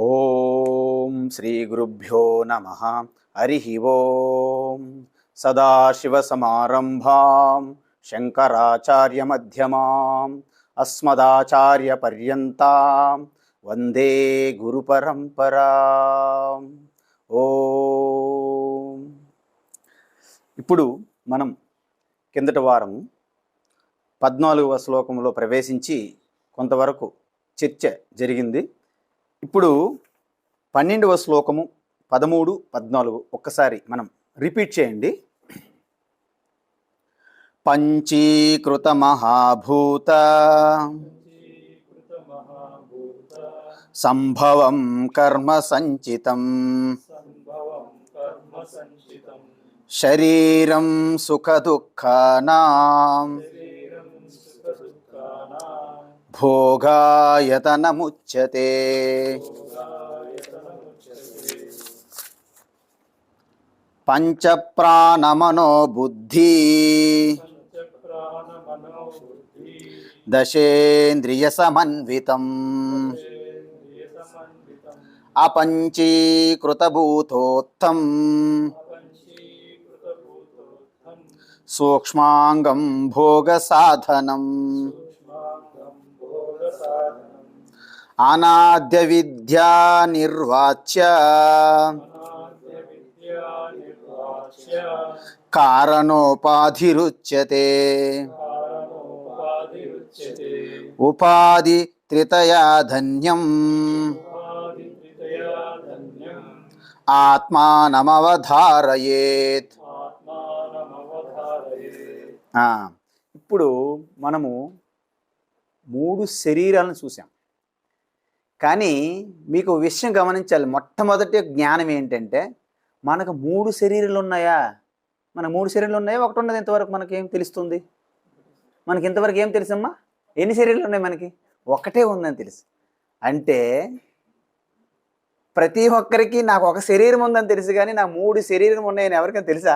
ఓం శ్రీ గురుభ్యో నమః. హరి ఓం. సదాశివసమారంభాం శంకరాచార్య మధ్యమాం అస్మదాచార్య పర్యంతాం వందే గురు పరంపరాం. ఓం. ఇప్పుడు మనం కిందటి వారం 14వ శ్లోకంలో ప్రవేశించి కొంతవరకు చర్చ జరిగింది. ఇప్పుడు 12వ శ్లోకము 13, 14 ఒక్కసారి మనం రిపీట్ చేయండి. పంచీకృత మహాభూత సంభవం కర్మ సంచితం శరీరం సుఖ దుఃఖానాం భోగాయతనముచ్యతే. పంచప్రాణమనో బుద్ధి దశేంద్రియ సమన్వితం అపంచీకృతభూతోత్థం సూక్ష్మాంగం భోగ సాధనం అనాద్య విద్యా నిర్వాచ్య కారణోపాధిరుచ్యతే. ఉపాధి త్రితయా ధన్యం ఆత్మానమవధారయేత్. ఇప్పుడు మనము 3 శరీరాలను చూసాం. కానీ మీకు విషయం గమనించాలి. మొట్టమొదటి జ్ఞానం ఏంటంటే మనకు 3 శరీరాలు ఉన్నాయా? మన 3 శరీరాలు ఉన్నాయా? ఒకటి ఉన్నది. ఇంతవరకు మనకేం తెలుస్తుంది? మనకి ఇంతవరకు ఏం తెలుసమ్మా? ఎన్ని శరీరాలు ఉన్నాయి మనకి? ఒకటే ఉందని తెలుసు. అంటే ప్రతి ఒక్కరికి నాకు ఒక శరీరం ఉందని తెలుసు, కానీ నా 3 శరీరం ఉన్నాయని ఎవరికైనా తెలుసా?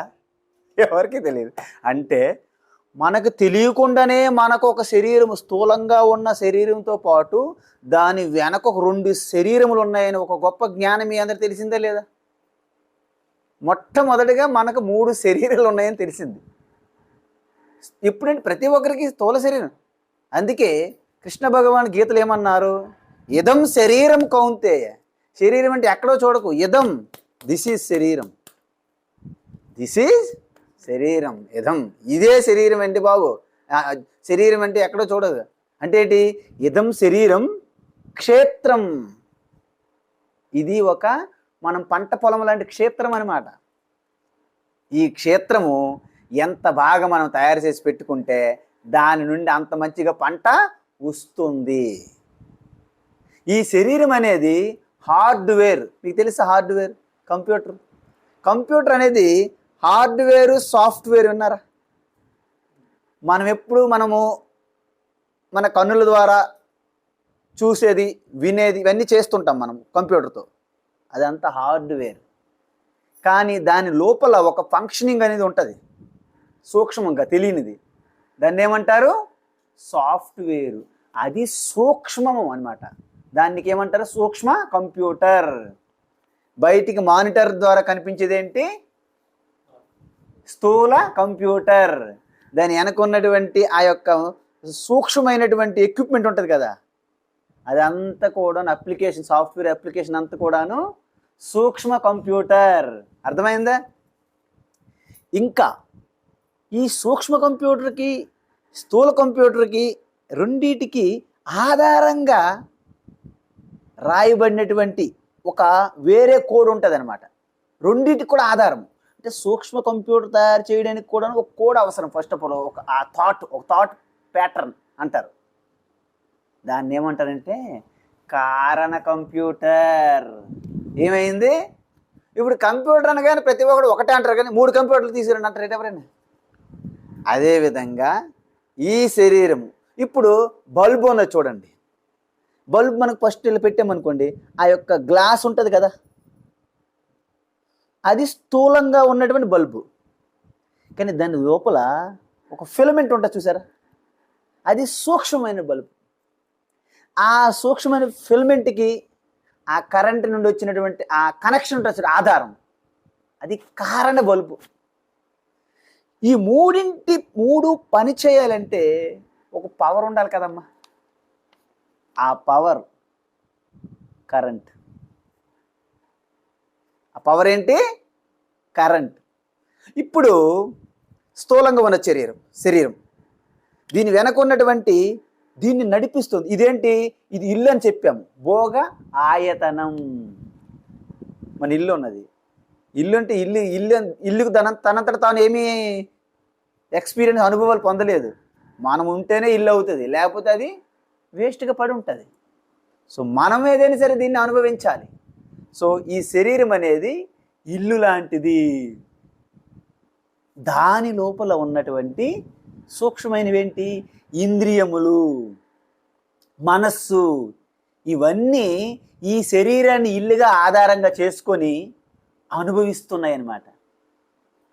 ఎవరికి తెలియదు. అంటే మనకు తెలియకుండానే మనకు ఒక శరీరం, స్థూలంగా ఉన్న శరీరంతో పాటు దాని వెనక ఒక 2 శరీరములు ఉన్నాయని ఒక గొప్ప జ్ఞానం మీ అందరికి తెలిసిందా లేదా? మొట్టమొదటిగా మనకు 3 శరీరాలు ఉన్నాయని తెలిసింది. ఇప్పుడంటే ప్రతి ఒక్కరికి స్థూల శరీరం. అందుకే కృష్ణ భగవాన్ గీతలు ఏమన్నారు? ఇదం శరీరం కౌంతేయ. శరీరం అంటే ఎక్కడో చూడకు. ఇదం, దిస్ ఈజ్ శరీరం, దిస్ ఈజ్ శరీరం. ఇదం, ఇదే శరీరం అంటే బాబు. శరీరం అంటే ఎక్కడో చూడదు. అంటే ఏంటి? ఇదం శరీరం క్షేత్రం. ఇది ఒక మనం పంట పొలం లాంటి క్షేత్రం అన్నమాట. ఈ క్షేత్రము ఎంత బాగా మనం తయారు చేసి పెట్టుకుంటే దాని నుండి అంత మంచిగా పంట వస్తుంది. ఈ శరీరం అనేది హార్డ్వేర్. మీకు తెలుసా హార్డ్వేర్? కంప్యూటర్ అనేది హార్డ్వేరు, సాఫ్ట్వేర్ విన్నారా? మనము మన కన్నుల ద్వారా చూసేది, వినేది, ఇవన్నీ చేస్తుంటాం మనం కంప్యూటర్తో. అదంతా హార్డ్వేర్. కానీ దాని లోపల ఒక ఫంక్షనింగ్ అనేది ఉంటుంది, సూక్ష్మంగా తెలియనిది. దాన్ని ఏమంటారు? సాఫ్ట్వేరు. అది సూక్ష్మము అన్నమాట. దానికి ఏమంటారు? సూక్ష్మ కంప్యూటర్. బయటికి మానిటర్ ద్వారా కనిపించేది ఏంటి? స్థూల కంప్యూటర్. దాని వెనకున్నటువంటి ఆ యొక్క సూక్ష్మమైనటువంటి ఎక్విప్మెంట్ ఉంటుంది కదా, అదంతా కూడా అప్లికేషన్, సాఫ్ట్వేర్ అప్లికేషన్ అంతా కూడాను సూక్ష్మ కంప్యూటర్. అర్థమైందా? ఇంకా ఈ సూక్ష్మ కంప్యూటర్కి, స్థూల కంప్యూటర్కి, రెండిటికి ఆధారంగా రాయబడినటువంటి ఒక వేరే కోడ్ ఉంటుంది అనమాట. రెండింటికి కూడా ఆధారం. అంటే సూక్ష్మ కంప్యూటర్ తయారు చేయడానికి కూడా ఒక కోడ్ అవసరం. ఫస్ట్ ఆఫ్ ఆల్ ఒక థాట్ ప్యాటర్న్ అంటారు. దాన్ని ఏమంటారంటే కారణ కంప్యూటర్. ఏమైంది? ఇప్పుడు కంప్యూటర్ అనగానే ప్రతి ఒక్కరు ఒకటే అంటారు, కానీ 3 కంప్యూటర్లు తీసుకురండి అంటారు ఎవరైనా. అదేవిధంగా ఈ శరీరం, ఇప్పుడు బల్బు ఉన్నది చూడండి. బల్బు మనకు ఫస్ట్ ఇలా పెట్టామనుకోండి, ఆ యొక్క గ్లాస్ ఉంటుంది కదా, అది స్థూలంగా ఉన్నటువంటి బల్బు. కానీ దాని లోపల ఒక ఫిలమెంట్ ఉంటుంది చూసారా, అది సూక్ష్మమైన బల్బు. ఆ సూక్ష్మమైన ఫిలమెంట్కి ఆ కరెంట్ నుండి వచ్చినటువంటి ఆ కనెక్షన్ ఉంటుంది, ఆధారం, అది కారణ బల్బు. ఈ మూడు పని చేయాలంటే ఒక పవర్ ఉండాలి కదమ్మా. ఆ పవర్ కరెంట్. ఆ పవర్ ఏంటి? కరెంట్. ఇప్పుడు స్థూలంగా ఉన్న శరీరం దీని వెనక ఉన్నటువంటి దీన్ని నడిపిస్తుంది. ఇదేంటి? ఇది ఇల్లు అని చెప్పాము. భోగ ఆయతనం. మన ఇల్లు ఉన్నది. ఇల్లు అంటే ఇల్లుకు తనంతట తాను ఏమీ ఎక్స్పీరియన్స్ అనుభవాలు పొందలేదు. మనం ఉంటేనే ఇల్లు అవుతుంది, లేకపోతే అది వేస్ట్గా పడి ఉంటుంది. సో మనం ఏదైనా సరే దీన్ని అనుభవించాలి. సో ఈ శరీరం అనేది ఇల్లు లాంటిది. దాని లోపల ఉన్నటువంటి సూక్ష్మమైనవేంటి? ఇంద్రియములు, మనస్సు, ఇవన్నీ ఈ శరీరాన్ని ఇల్లుగా ఆధారంగా చేసుకొని అనుభవిస్తున్నాయి అన్నమాట.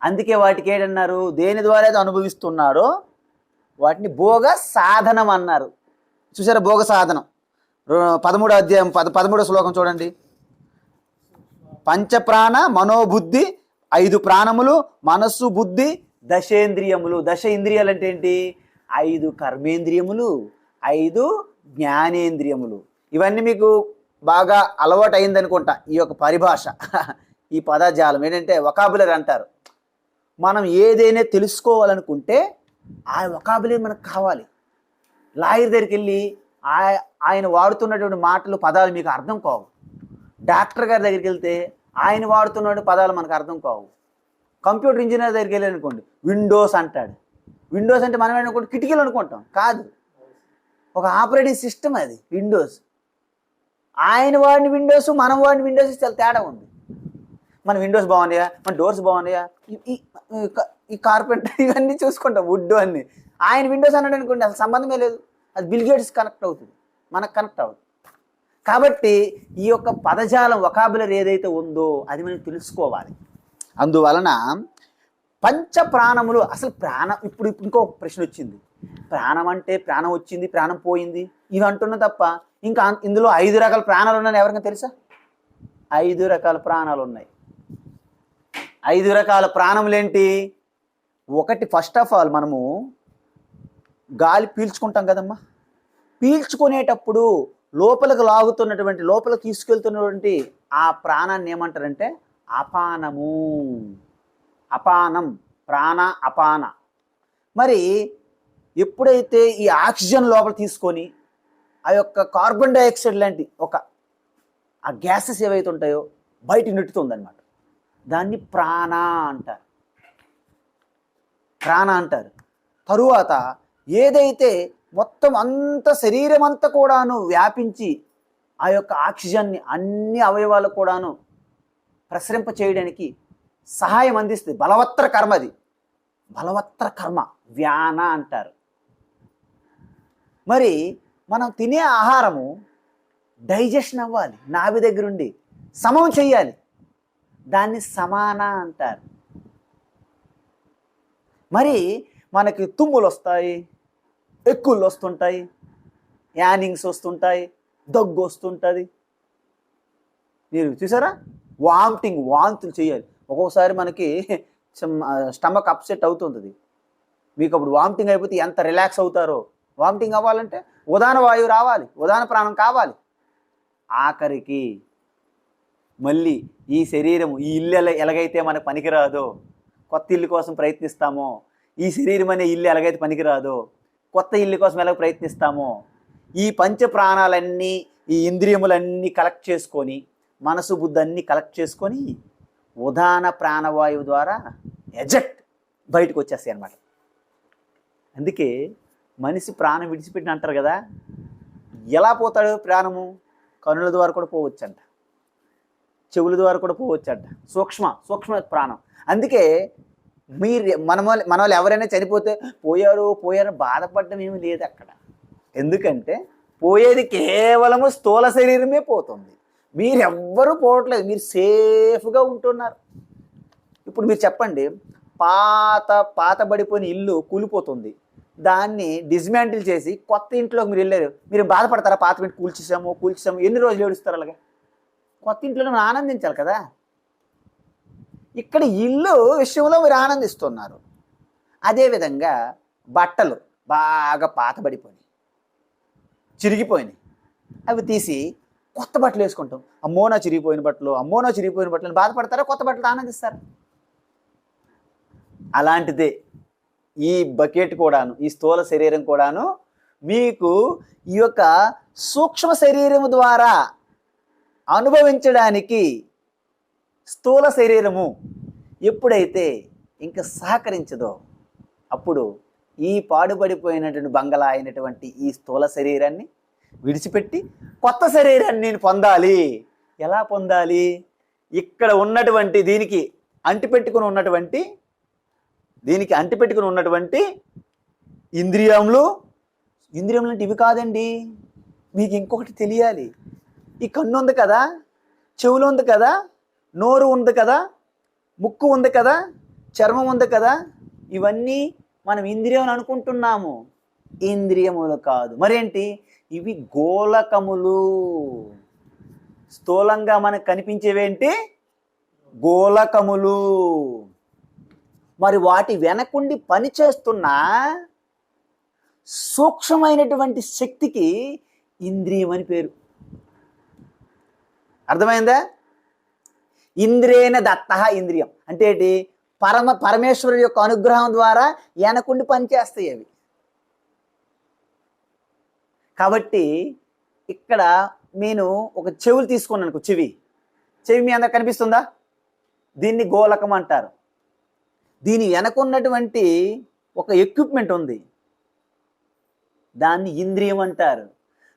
అందుకే వాటికి ఏంటన్నారు? దేని ద్వారా అయితే అనుభవిస్తున్నాడో వాటిని భోగ సాధనం అన్నారు. చూసారా? భోగ సాధనం 13వ అధ్యాయం 13వ శ్లోకం చూడండి. పంచప్రాణ మనోబుద్ధి, 5 ప్రాణములు, మనస్సు, బుద్ధి, దశేంద్రియములు. దశ ఇంద్రియాలు అంటే ఏంటి? 5 కర్మేంద్రియములు, 5 జ్ఞానేంద్రియములు. ఇవన్నీ మీకు బాగా అలవాటు అయిందనుకుంటా ఈ యొక్క పరిభాష, ఈ పదజాలం ఏంటంటే వొకాబులరీ అంటారు. మనం ఏదైనా తెలుసుకోవాలనుకుంటే ఆ వొకాబులరీ మనకు కావాలి. లాయర్ దగ్గరికి వెళ్ళి ఆయన వాడుతున్నటువంటి మాటలు, పదాలు మీకు అర్థం కావు. డాక్టర్ గారి దగ్గరికి వెళ్తే ఆయన వాడుతున్న పదాలు మనకు అర్థం కావు. కంప్యూటర్ ఇంజనీర్ దగ్గరికి వెళ్ళి అనుకోండి, విండోస్ అంటాడు. విండోస్ అంటే మనం ఏమనుకుంటాం? కిటికీలు అనుకుంటాం. కాదు, ఒక ఆపరేటింగ్ సిస్టమ్ అది విండోస్. ఆయన వాడిన విండోస్, మనం వాడిన విండోస్ చాలా తేడా ఉంది. మన విండోస్ బాగున్నాయా, మన డోర్స్ బాగున్నాయా, ఈ కార్పెంటర్ ఇవన్నీ చూసుకుంటాం, వుడ్ అన్ని. ఆయన విండోస్ అన్నాడు అనుకోండి, అసలు సంబంధమే లేదు. అది బిల్ గేట్స్ కనెక్ట్ అవుతుంది, మనకు కనెక్ట్ అవుతుంది. కాబట్టి ఈ యొక్క పదజాలం, వొకాబులరీ ఏదైతే ఉందో అది మనం తెలుసుకోవాలి. అందువలన పంచ ప్రాణములు. అసలు ప్రాణం, ఇప్పుడు ఇంకో ప్రశ్న వచ్చింది. ప్రాణం అంటే ప్రాణం వచ్చింది, ప్రాణం పోయింది, ఇవి అంటున్నా తప్ప ఇంకా ఇందులో 5 రకాల ప్రాణాలు ఉన్నాయని ఎవరికైనా తెలుసా? 5 రకాల ప్రాణాలు ఉన్నాయి. 5 రకాల ప్రాణములేంటి? ఒకటి, ఫస్ట్ ఆఫ్ ఆల్ మనము గాలి పీల్చుకుంటాం కదమ్మా. పీల్చుకునేటప్పుడు లోపలికి లాగుతున్నటువంటి, లోపలికి తీసుకెళ్తున్నటువంటి ఆ ప్రాణాన్ని ఏమంటారంటే అపానము. అపానం, ప్రాణ అపాన. మరి ఎప్పుడైతే ఈ ఆక్సిజన్ లోపల తీసుకొని ఆ యొక్క కార్బన్ డైఆక్సైడ్ లాంటి ఆ గ్యాసెస్ ఏవైతే ఉంటాయో బయట నెట్టుతుందన్నమాట, దాన్ని ప్రాణ అంటారు. ప్రాణ అంటారు. తరువాత ఏదైతే మొత్తం అంత శరీరం అంతా కూడాను వ్యాపించి ఆ యొక్క ఆక్సిజన్ని అన్ని అవయవాలకు కూడాను ప్రసరింప చేయడానికి సహాయం అందిస్తుంది, బలవత్తర కర్మ. అది బలవత్తర కర్మ, వ్యాన అంటారు. మరి మనం తినే ఆహారము డైజెషన్ అవ్వాలి, నాభి దగ్గరుండి సమం చెయ్యాలి, దాన్ని సమాన అంటారు. మరి మనకి తుమ్ములు వస్తాయి, ఎక్కుళ్ళు వస్తుంటాయి, యానింగ్స్ వస్తుంటాయి, దగ్గు వస్తుంటుంది. మీరు చూసారా? వాంతులు చేయాలి. ఒక్కొక్కసారి మనకి స్టమక్ అప్సెట్ అవుతుంటుంది. మీకు అప్పుడు వామిటింగ్ అయిపోతే ఎంత రిలాక్స్ అవుతారో. వామిటింగ్ అవ్వాలంటే ఉదాన వాయువు రావాలి, ఉదాన ప్రాణం కావాలి. ఆఖరికి మళ్ళీ ఈ శరీరం, ఈ ఇల్లు ఎలాగైతే మనకు పనికిరాదో, కొత్త ఇల్లు కోసం ప్రయత్నిస్తామో, ఈ శరీరం అనే ఇల్లు ఎలాగైతే పనికిరాదో, కొత్త ఇల్లు కోసం ఎలాగ ప్రయత్నిస్తామో, ఈ పంచ ప్రాణాలన్నీ, ఈ ఇంద్రియములన్నీ కలెక్ట్ చేసుకొని, మనసు బుద్ధి అన్నీ కలెక్ట్ చేసుకొని ఉదాన ప్రాణవాయువు ద్వారా ఎజెక్ట్ బయటకు వచ్చేస్తాయి అన్నమాట. అందుకే మనిషి ప్రాణం విడిచిపెట్టిన అంటారు కదా. ఎలా పోతాడు ప్రాణము? కనుల ద్వారా కూడా పోవచ్చంట, చెవుల ద్వారా కూడా పోవచ్చంట. సూక్ష్మ ప్రాణం. అందుకే మన వాళ్ళు ఎవరైనా చనిపోతే పోయారు బాధపడడం ఏమీ లేదు అక్కడ. ఎందుకంటే పోయేది కేవలము స్థూల శరీరమే పోతుంది, మీరెవ్వరూ పోవట్లేదు, మీరు సేఫ్గా ఉంటున్నారు. ఇప్పుడు మీరు చెప్పండి, పాతబడిపోయిన ఇల్లు కూలిపోతుంది, దాన్ని డిస్మాంటిల్ చేసి కొత్త ఇంట్లోకి మీరు వెళ్ళారు, మీరు బాధపడతారా? పాత ఇంటి కూల్చేసాము ఎన్ని రోజులు ఏడుస్తారు అలాగే? కొత్త ఇంట్లో మనం ఆనందించాలి కదా. ఇక్కడ ఇల్లు విషయంలో మీరు ఆనందిస్తున్నారు. అదేవిధంగా బట్టలు బాగా పాతబడిపోయినాయి, చిరిగిపోయినాయి, అవి తీసి కొత్త బట్టలు వేసుకుంటాం. అమ్మో నా చిరిగిపోయిన బట్టలు, అమ్మో నా చిరిగిపోయిన బట్టలు బాధపడతారా? కొత్త బట్టలు ఆనందిస్తారు. అలాంటిదే ఈ బకెట్ కూడాను, ఈ స్థూల శరీరం కూడాను మీకు ఈ యొక్క సూక్ష్మ శరీరం ద్వారా అనుభవించడానికి స్థూల శరీరము ఎప్పుడైతే ఇంకా సహకరించదో అప్పుడు ఈ పాడుపడిపోయినటువంటి బంగళా అయినటువంటి ఈ స్థూల శరీరాన్ని విడిచిపెట్టి కొత్త శరీరాన్ని నేను పొందాలి. ఎలా పొందాలి? ఇక్కడ ఉన్నటువంటి దీనికి అంటిపెట్టుకుని ఉన్నటువంటి ఇంద్రియములు అంటే ఇవి కాదండి. మీకు ఇంకొకటి తెలియాలి. ఈ కన్ను ఉంది కదా, చెవులు ఉంది కదా, నోరు ఉంది కదా, ముక్కు ఉంది కదా, చర్మం ఉంది కదా, ఇవన్నీ మనం ఇంద్రియం అనుకుంటున్నాము. ఇంద్రియములు కాదు. మరేంటి? ఇవి గోలకములు. స్థూలంగా మనకు కనిపించేవేంటి? గోలకములు. మరి వాటి వెనకుండి పనిచేస్తున్న సూక్ష్మమైనటువంటి శక్తికి ఇంద్రియం అని పేరు. అర్థమైందా? ఇంద్రియేణ దత్తః ఇంద్రియం అంటే ఏంటి? పరమేశ్వరుడు యొక్క అనుగ్రహం ద్వారా వెనకుండి పనిచేస్తాయి అవి. కాబట్టి ఇక్కడ నేను ఒక చెవులు తీసుకున్నాను, చెవి మీ అందరికి కనిపిస్తుందా? దీన్ని గోలకం అంటారు. దీని వెనకున్నటువంటి ఒక ఎక్విప్మెంట్ ఉంది, దాన్ని ఇంద్రియం అంటారు.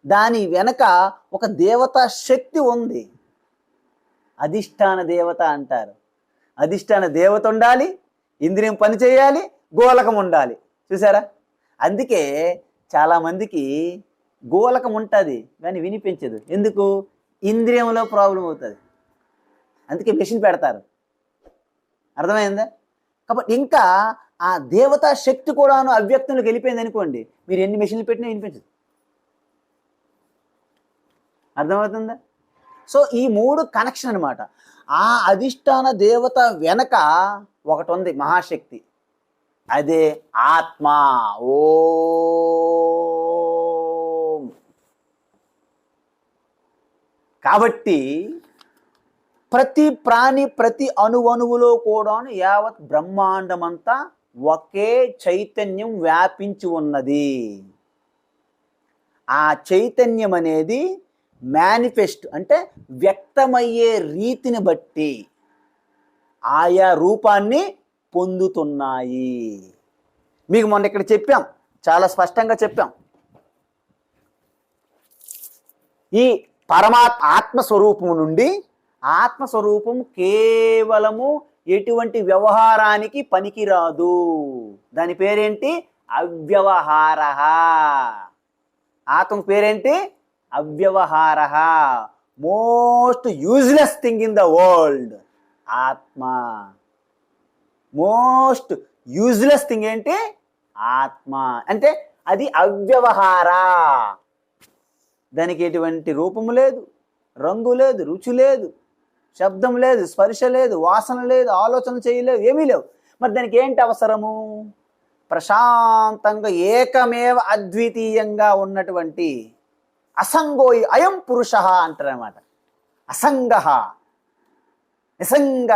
దాని వెనక ఒక దేవతా శక్తి ఉంది, అధిష్టాన దేవత అంటారు. అధిష్టాన దేవత ఉండాలి, ఇంద్రియం పని చేయాలి, గోలకం ఉండాలి. చూసారా? అందుకే చాలామందికి గోలకం ఉంటుంది కానీ వినిపించదు. ఎందుకు? ఇంద్రియంలో ప్రాబ్లం అవుతుంది. అందుకే మెషిన్ పెడతారు. అర్థమైందా? కాబట్టి ఇంకా ఆ దేవతా శక్తి కూడాను అవ్యక్తంలోకి వెళ్ళిపోయింది అనుకోండి, మీరు ఎన్ని మెషిన్లు పెట్టినా వినిపించదు. అర్థమవుతుందా? సో ఈ మూడు కనెక్షన్ అనమాట. ఆ అధిష్టాన దేవత వెనక ఒకటి ఉంది, మహాశక్తి, అదే ఆత్మ. ఓం. కాబట్టి ప్రతి ప్రాణి, ప్రతి అణువణువులో కూడా యావత్ బ్రహ్మాండమంతా ఒకే చైతన్యం వ్యాపించి ఉన్నది. ఆ చైతన్యం అనేది మేనిఫెస్ట్ అంటే వ్యక్తమయ్యే రీతిని బట్టి ఆయా రూపాన్ని పొందుతున్నాయి. మీకు మొన్న ఇక్కడ చెప్పాం, చాలా స్పష్టంగా చెప్పాం. ఈ ఆత్మస్వరూపము నుండి, ఆత్మస్వరూపం కేవలము ఎటువంటి వ్యవహారానికి పనికిరాదు. దాని పేరేంటి? అవ్యవహార. ఆత్మ పేరేంటి? అవ్యవహార. Most useless thing in the world ఆత్మ. మోస్ట్ యూజ్లెస్ థింగ్ ఏంటి? ఆత్మ. అంటే అది అవ్యవహార. దానికి ఎటువంటి రూపము లేదు, రంగు లేదు, రుచి లేదు, శబ్దం లేదు, స్పర్శ లేదు, వాసన లేదు, ఆలోచన చేయలేదు, ఏమీ లేవు. మరి దానికి ఏంటి అవసరము? ప్రశాంతంగా ఏకమేవ అద్వితీయంగా ఉన్నటువంటి అసంగోయి అయం పురుష అంటారన్నమాట. అసంగ నిసంగ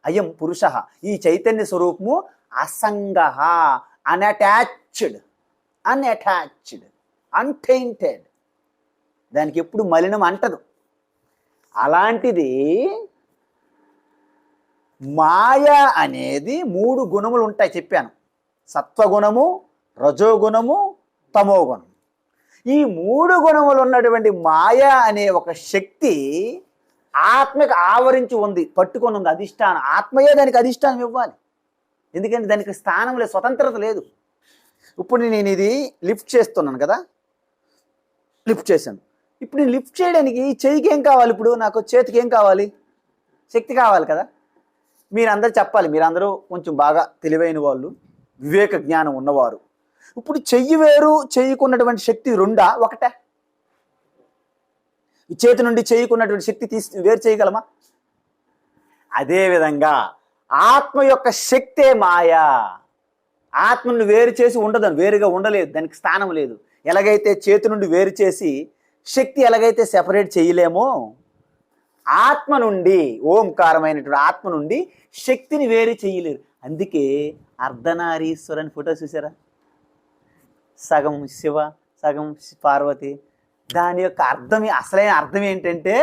అయం పురుష. ఈ చైతన్య స్వరూపము అసంగ, అన్అటాచ్డ్, అన్టైంటెడ్. దానికి ఎప్పుడు మలినం అంటదు. అలాంటిది మాయ అనేది 3 గుణములు ఉంటాయి చెప్పాను. సత్వగుణము, రజోగుణము, తమోగుణం. ఈ 3 గుణములు ఉన్నటువంటి మాయ అనే ఒక శక్తి ఆత్మకు ఆవరించి ఉంది, పట్టుకొని ఉంది. అధిష్టానం ఆత్మయే దానికి అధిష్టానం ఇవ్వాలి. ఎందుకంటే దానికి స్థానం లేదు, స్వతంత్రత లేదు. ఇప్పుడు నేను ఇది లిఫ్ట్ చేస్తున్నాను కదా, లిఫ్ట్ చేశాను. ఇప్పుడు నేను లిఫ్ట్ చేయడానికి చెయ్యికి ఏం కావాలి? ఇప్పుడు నాకు చేతికి ఏం కావాలి? శక్తి కావాలి కదా. మీరందరూ చెప్పాలి, మీరందరూ కొంచెం బాగా తెలివైన వాళ్ళు, వివేక జ్ఞానం ఉన్నవారు. ఇప్పుడు చెయ్యి వేరు, చెయ్యికున్నటువంటి శక్తి రెండా ఒకటే? ఈ చేతి నుండి చేయకున్నటువంటి శక్తి తీసి వేరు చేయగలమా? అదేవిధంగా ఆత్మ యొక్క శక్తే మాయా. ఆత్మను వేరు చేసి ఉండదు, వేరుగా ఉండలేదు, దానికి స్థానం లేదు. ఎలాగైతే చేతి నుండి వేరు చేసి శక్తి ఎలాగైతే సెపరేట్ చేయలేమో, ఆత్మ నుండి ఓంకారమైనటువంటి ఆత్మ నుండి శక్తిని వేరు చేయలేరు. అందుకే అర్ధనారీశ్వరని ఫోటో చూసారా? సగం శివ సగం పార్వతి. దాని యొక్క అసలైన అర్థం ఏంటంటే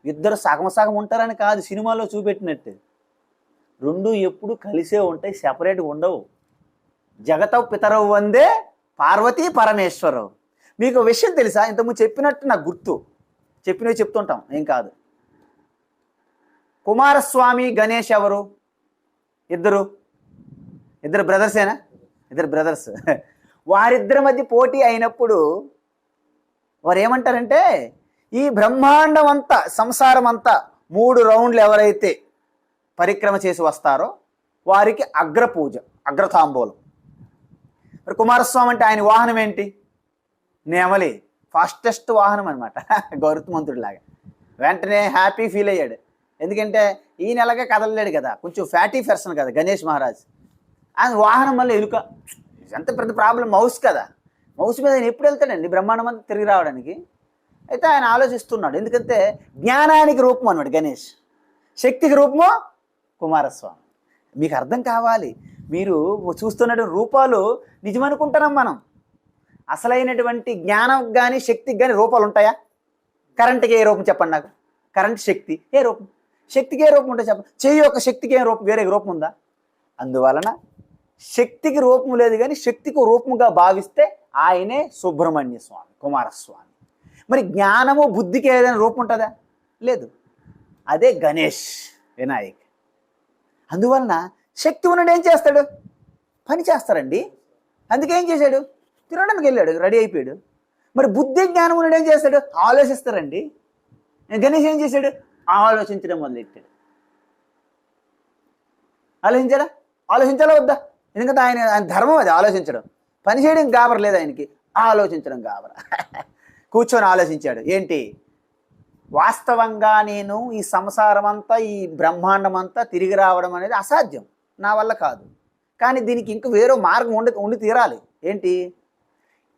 ఇద్దరు సగం సగం ఉంటారని కాదు, సినిమాలో చూపెట్టినట్టు. రెండు ఎప్పుడు కలిసే ఉంటాయి, సెపరేట్గా ఉండవు. జగతవు పితరవు వందే పార్వతీ పరమేశ్వరవు. మీకు విషయం తెలుసా? ఇంతకుముందు చెప్పినట్టు నాకు గుర్తు, చెప్పినవి చెప్తుంటాం, ఏం కాదు. కుమారస్వామి గణేష్ ఎవరు? ఇద్దరు బ్రదర్సేనా? ఇద్దరు బ్రదర్స్. వారిద్దరి మధ్య పోటీ అయినప్పుడు వారు ఏమంటారంటే, ఈ బ్రహ్మాండం అంతా, సంసారం అంతా 3 రౌండ్లు ఎవరైతే పరిక్రమ చేసి వస్తారో వారికి అగ్రపూజ, అగ్రతాంబూలం. మరి కుమారస్వామి అంటే ఆయన వాహనం ఏంటి? నెమలి, ఫాస్టెస్ట్ వాహనం అనమాట, గౌరవమంతుడిలాగా. వెంటనే హ్యాపీ ఫీల్ అయ్యాడు. ఎందుకంటే ఈ నెలగా కదలలేడు కదా, కొంచెం ఫ్యాటీ పర్సన్ కదా గణేష్ మహారాజ్. ఆయన వాహనం వల్ల ఎలుక, ఎంత పెద్ద ప్రాబ్లం. మౌస్ కదా, మౌస్ మీద ఆయన ఎప్పుడు వెళ్తాడండి బ్రహ్మాండం అంతా తిరిగి రావడానికి? అయితే ఆయన ఆలోచిస్తున్నాడు. ఎందుకంటే జ్ఞానానికి రూపం అన్నమాట గణేష్, శక్తికి రూపము కుమారస్వామి. మీకు అర్థం కావాలి, మీరు చూస్తున్నటువంటి రూపాలు నిజమనుకుంటున్నాం మనం. అసలైనటువంటి జ్ఞానం కానీ శక్తికి కానీ రూపాలు ఉంటాయా? కరెంట్కి ఏ రూపం చెప్పండి నాకు. కరెంట్ శక్తి ఏ రూపం? శక్తికి ఏ రూపం ఉంటే చెప్పండి. చెయ్యి యొక్క శక్తికి ఏ రూపం, వేరే రూపం ఉందా? అందువలన శక్తికి రూపం లేదు, కానీ శక్తికి రూపంగా భావిస్తే ఆయనే సుబ్రహ్మణ్య స్వామి, కుమారస్వామి. మరి జ్ఞానము బుద్ధికి ఏదైనా రూపం ఉంటుందా? లేదు. అదే గణేష్, వినాయక్. అందువలన శక్తి ఉన్నాడు ఏం చేస్తాడు? పని చేస్తారండి. అందుకే ఏం చేశాడు? తినడానికి వెళ్ళాడు, రెడీ అయిపోయాడు. మరి బుద్ధి జ్ఞానం ఉన్నాడు ఏం చేస్తాడు? ఆలోచిస్తారండి. గణేష్ ఏం చేశాడు? ఆలోచించడం మొదలెట్టాడు. ఆలోచించాలా వద్దా? ఎందుకంటే ఆయన ధర్మం అది, ఆలోచించడం. పని చేయడం గాబరలేదు ఆయనకి, ఆలోచించడం గాబర. కూర్చొని ఆలోచించాడు. ఏంటి? వాస్తవంగా నేను ఈ సంసారం అంతా, ఈ బ్రహ్మాండం అంతా తిరిగి రావడం అనేది అసాధ్యం, నా వల్ల కాదు. కానీ దీనికి ఇంక వేరే మార్గం ఉండి తీరాలి. ఏంటి?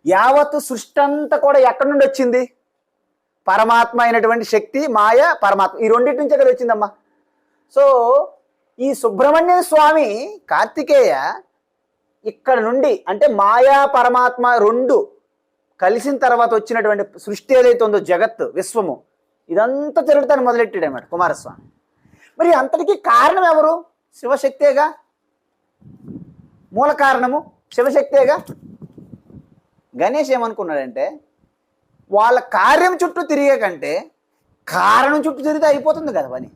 యావత్తు సృష్టి అంతా కూడా ఎక్కడి నుండి వచ్చింది? పరమాత్మ అయినటువంటి శక్తి, మాయ, పరమాత్మ, ఈ రెండింటి నుంచే కదా వచ్చిందమ్మా. సో ఈ సుబ్రహ్మణ్య స్వామి, కార్తికేయ ఇక్కడ నుండి, అంటే మాయా పరమాత్మ రెండు కలిసిన తర్వాత వచ్చినటువంటి సృష్టి ఏదైతే ఉందో, జగత్తు, విశ్వము, ఇదంతా తిరుగుతాను మొదలెట్టాడు అన్నమాట కుమారస్వామి. మరి అంతటికీ కారణం ఎవరు? శివశక్తేగా. మూల కారణము శివశక్తేగా. గణేష్ ఏమనుకున్నాడంటే, వాళ్ళ కార్యం చుట్టూ తిరిగే కంటే కారణం చుట్టూ తిరిగితే అయిపోతుంది కదా పని.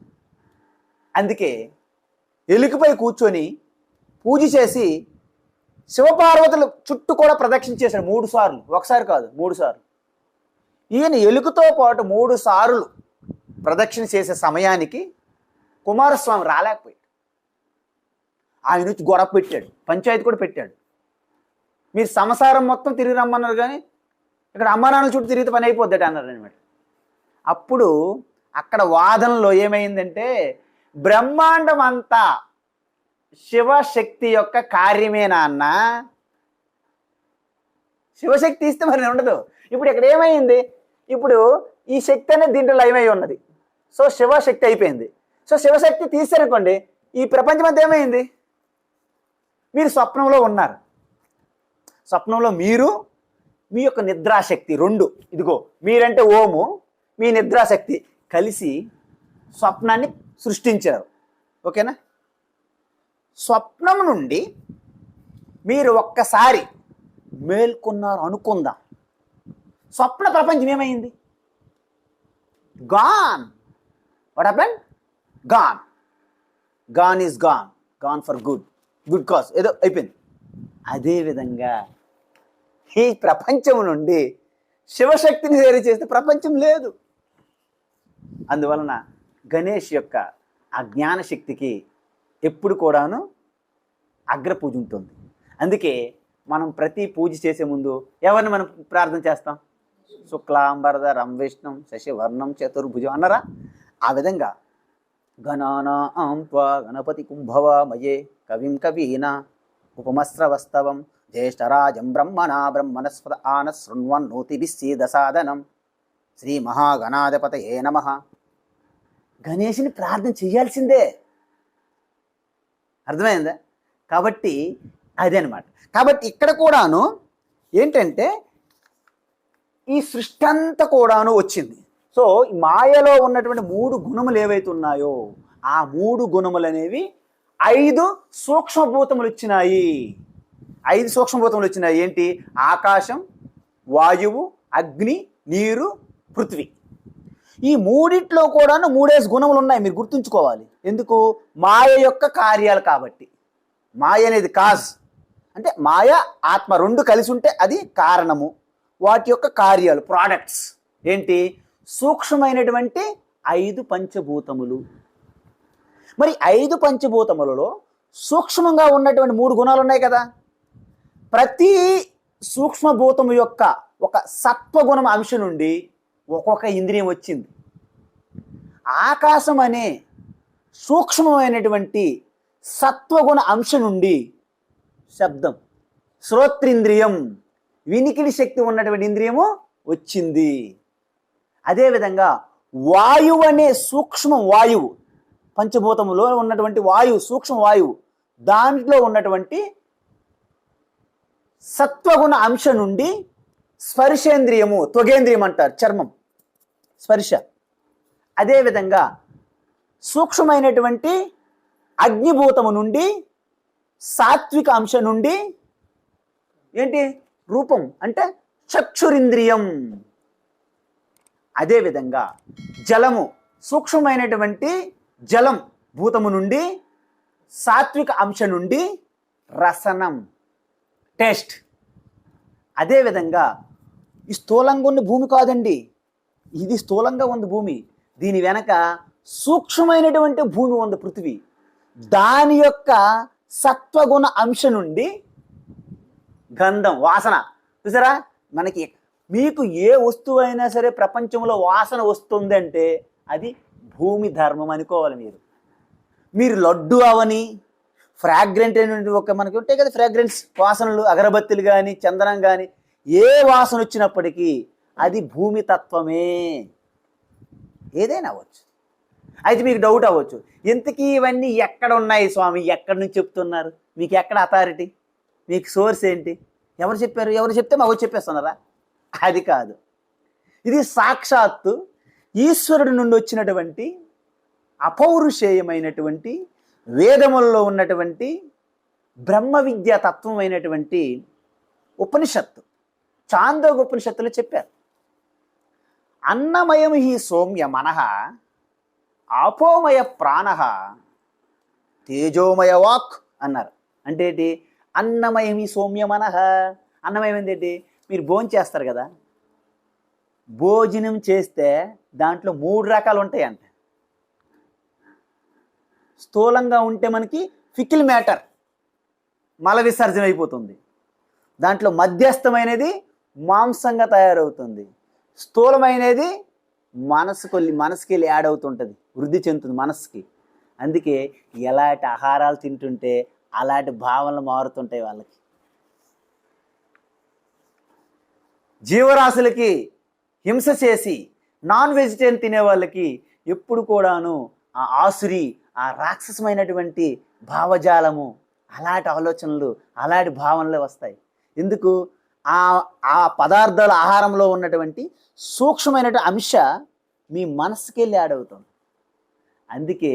అందుకే ఎలుకపై కూర్చొని పూజ చేసి శివపార్వతుల చుట్టూ కూడా ప్రదక్షిణ చేశాడు 3 సార్లు. ఒకసారి కాదు, 3 సార్లు. ఈయన ఎలుకతో పాటు 3 సార్లు ప్రదక్షిణ చేసే సమయానికి కుమారస్వామి రాలేకపోయాడు. ఆయన వచ్చి గొడవ పెట్టాడు, పంచాయతీ కూడా పెట్టాడు. మీరు సంసారం మొత్తం తిరిగి రమ్మన్నారు, కానీ ఇక్కడ అమ్మానాన్నల చుట్టూ తిరిగితే పని అయిపోద్దట అన్నారు అనమాట. అప్పుడు అక్కడ వాదనలో ఏమైందంటే, బ్రహ్మాండం అంతా శివశక్తి యొక్క కార్యమేనా అన్న? శివశక్తి ఇస్తే మరి ఉండదు. ఇప్పుడు ఇక్కడ ఏమైంది? ఇప్పుడు ఈ శక్తి అనేది దీంట్లో లయమై ఉన్నది. సో శివశక్తి అయిపోయింది. సో శివశక్తి తీసారనుకోండి, ఈ ప్రపంచం అంతా ఏమైంది? మీరు స్వప్నంలో ఉన్నారు. స్వప్నంలో మీరు, మీ యొక్క నిద్రాశక్తి రెండు, ఇదిగో మీరంటే ఓము, మీ నిద్రాశక్తి కలిసి స్వప్నాన్ని సృష్టించారు. ఓకేనా? స్వప్నం నుండి మీరు ఒక్కసారి మేల్కొన్నారు అనుకుందాం. స్వప్న ప్రపంచం ఏమైంది? Gone. What happen? Gone. Gone is gone. Gone for good, good cause, ఏదో అయిపోయింది. అదేవిధంగా ఈ ప్రపంచం నుండి శివశక్తిని వేరు చేస్తే ప్రపంచం లేదు. అందువలన గణేష్ యొక్క ఆ జ్ఞాన శక్తికి ఎప్పుడు కూడాను అగ్రపూజ ఉంటుంది. అందుకే మనం ప్రతి పూజ చేసే ముందు ఎవరిని మనం ప్రార్థన చేస్తాం? శుక్లాంబరధరం విష్ణుం శశివర్ణం చతుర్భుజం అన్నరా? ఆ విధంగా గణానాం త్వా గణపతి కుంభవామయే కవిం కవీనా ఉపమస్రవస్తవం జ్యేష్ఠరాజం బ్రహ్మణస్పద ఆన శృణ్వన్నోతిభిస్సీదసాదనం శ్రీ మహాగణాధిపతయే నమః. గణేశుని ప్రార్థన చేయాల్సిందే. అర్థమైందా? కాబట్టి అదే అనమాట. కాబట్టి ఇక్కడ కూడాను ఏంటంటే ఈ సృష్టి అంతా కూడాను వచ్చింది. సో మాయలో ఉన్నటువంటి 3 గుణములు ఏవైతే ఉన్నాయో ఆ 3 గుణములు అనేవి 5 సూక్ష్మభూతములు వచ్చినాయి. 5 సూక్ష్మభూతములు వచ్చినాయి. ఏంటి? ఆకాశం, వాయువు, అగ్ని, నీరు, పృథ్వీ. ఈ మూడిట్లో కూడాను 3 గుణములు ఉన్నాయి. మీరు గుర్తుంచుకోవాలి. ఎందుకు? మాయ యొక్క కార్యాలు కాబట్టి. మాయ అనేది కాజ్, అంటే మాయ ఆత్మ 2 కలిసి ఉంటే అది కారణము. వాటి యొక్క కార్యాలు ప్రోడక్ట్స్ ఏంటి? సూక్ష్మమైనటువంటి 5 పంచభూతములు. మరి 5 పంచభూతములలో సూక్ష్మంగా ఉన్నటువంటి 3 గుణాలు ఉన్నాయి కదా. ప్రతి సూక్ష్మభూతము యొక్క ఒక సత్వగుణం అంశం నుండి ఒక్కొక్క ఇంద్రియం వచ్చింది. ఆకాశం అనే సూక్ష్మమైనటువంటి సత్వగుణ అంశం నుండి శబ్దం, శ్రోత్రింద్రియం, వినికిడి శక్తి ఉన్నటువంటి ఇంద్రియము వచ్చింది. అదేవిధంగా వాయువు అనే సూక్ష్మ వాయువు, పంచభూతములో ఉన్నటువంటి వాయువు, సూక్ష్మ వాయువు, దాంట్లో ఉన్నటువంటి సత్వగుణ అంశం నుండి స్పర్శేంద్రియము, త్వగేంద్రియం అంటారు, చర్మం, స్పర్శ. అదేవిధంగా సూక్ష్మమైనటువంటి అగ్నిభూతము నుండి సాత్విక అంశం నుండి ఏంటి? రూపం, అంటే చక్షురింద్రియం. అదేవిధంగా జలము, సూక్ష్మమైనటువంటి జలం భూతము నుండి సాత్విక అంశం నుండి రసనం, టేస్ట్. అదేవిధంగా ఈ స్థూలంగా ఉన్న భూమి కాదండి, ఇది స్థూలంగా ఉంది భూమి. దీని వెనక సూక్ష్మమైనటువంటి భూమి ఉంది, పృథివీ. దాని యొక్క సత్వగుణ అంశం నుండి గంధం, వాసన. చూసారా? మనకి మీకు ఏ వస్తువు అయినా సరే ప్రపంచంలో వాసన వస్తుంది అంటే అది భూమి ధర్మం అనుకోవాలి. మీరు లడ్డు అవని ఫ్రాగ్రెంట్ అనేటువంటి ఒక మనకి ఉంటాయి కదా ఫ్రాగ్రెన్స్ వాసనలు, అగరబత్తులు కానీ చందనం కానీ, ఏ వాసన వచ్చినప్పటికీ అది భూమి తత్వమే. ఏదైనా అవ్వచ్చు. అయితే మీకు డౌట్ అవ్వచ్చు, ఇంతకీ ఇవన్నీ ఎక్కడ ఉన్నాయి స్వామి, ఎక్కడి నుంచి చెప్తున్నారు, మీకు ఎక్కడ అథారిటీ, మీకు సోర్స్ ఏంటి, ఎవరు చెప్పారు, ఎవరు చెప్తే మాకు చెప్పేస్తున్నారా? అది కాదు. ఇది సాక్షాత్తు ఈశ్వరుడి నుండి వచ్చినటువంటి అపౌరుషేయమైనటువంటి వేదములలో ఉన్నటువంటి బ్రహ్మ విద్యా తత్వమైనటువంటి ఉపనిషత్తు, చాందోగ ఉపనిషత్తులో చెప్పారు. అన్నమయం హి సౌమ్య మనః, ఆపోమయ ప్రాణ, తేజోమయ వాక్ అన్నారు. అంటే ఏంటి? అన్నమయం హి సౌమ్య మనః. అన్నమయం ఏంటి? మీరు భోజనం చేస్తారు కదా, భోజనం చేస్తే దాంట్లో 3 రకాలు ఉంటాయంట. స్థూలంగా ఉంటే మనకి ఫికిల్ మ్యాటర్, మల విసర్జన అయిపోతుంది. దాంట్లో మధ్యస్థమైనది మాంసంగా తయారవుతుంది. స్థూలమైనది మనసుకి వెళ్ళి యాడ్ అవుతుంటుంది, వృద్ధి చెందుతుంది మనసుకి. అందుకే ఎలాంటి ఆహారాలు తింటుంటే అలాంటి భావనలు మారుతుంటాయి వాళ్ళకి. జీవరాశులకి హింస చేసి నాన్ వెజిటేరియన్ తినే వాళ్ళకి ఎప్పుడు కూడాను ఆ ఆసురి, ఆ రాక్షసమైనటువంటి భావజాలము, అలాంటి ఆలోచనలు, అలాంటి భావనలు వస్తాయి. ఎందుకు? ఆ పదార్థాల ఆహారంలో ఉన్నటువంటి సూక్ష్మమైనటువంటి అంశ మీ మనసుకి వెళ్ళి యాడ్ అవుతుంది. అందుకే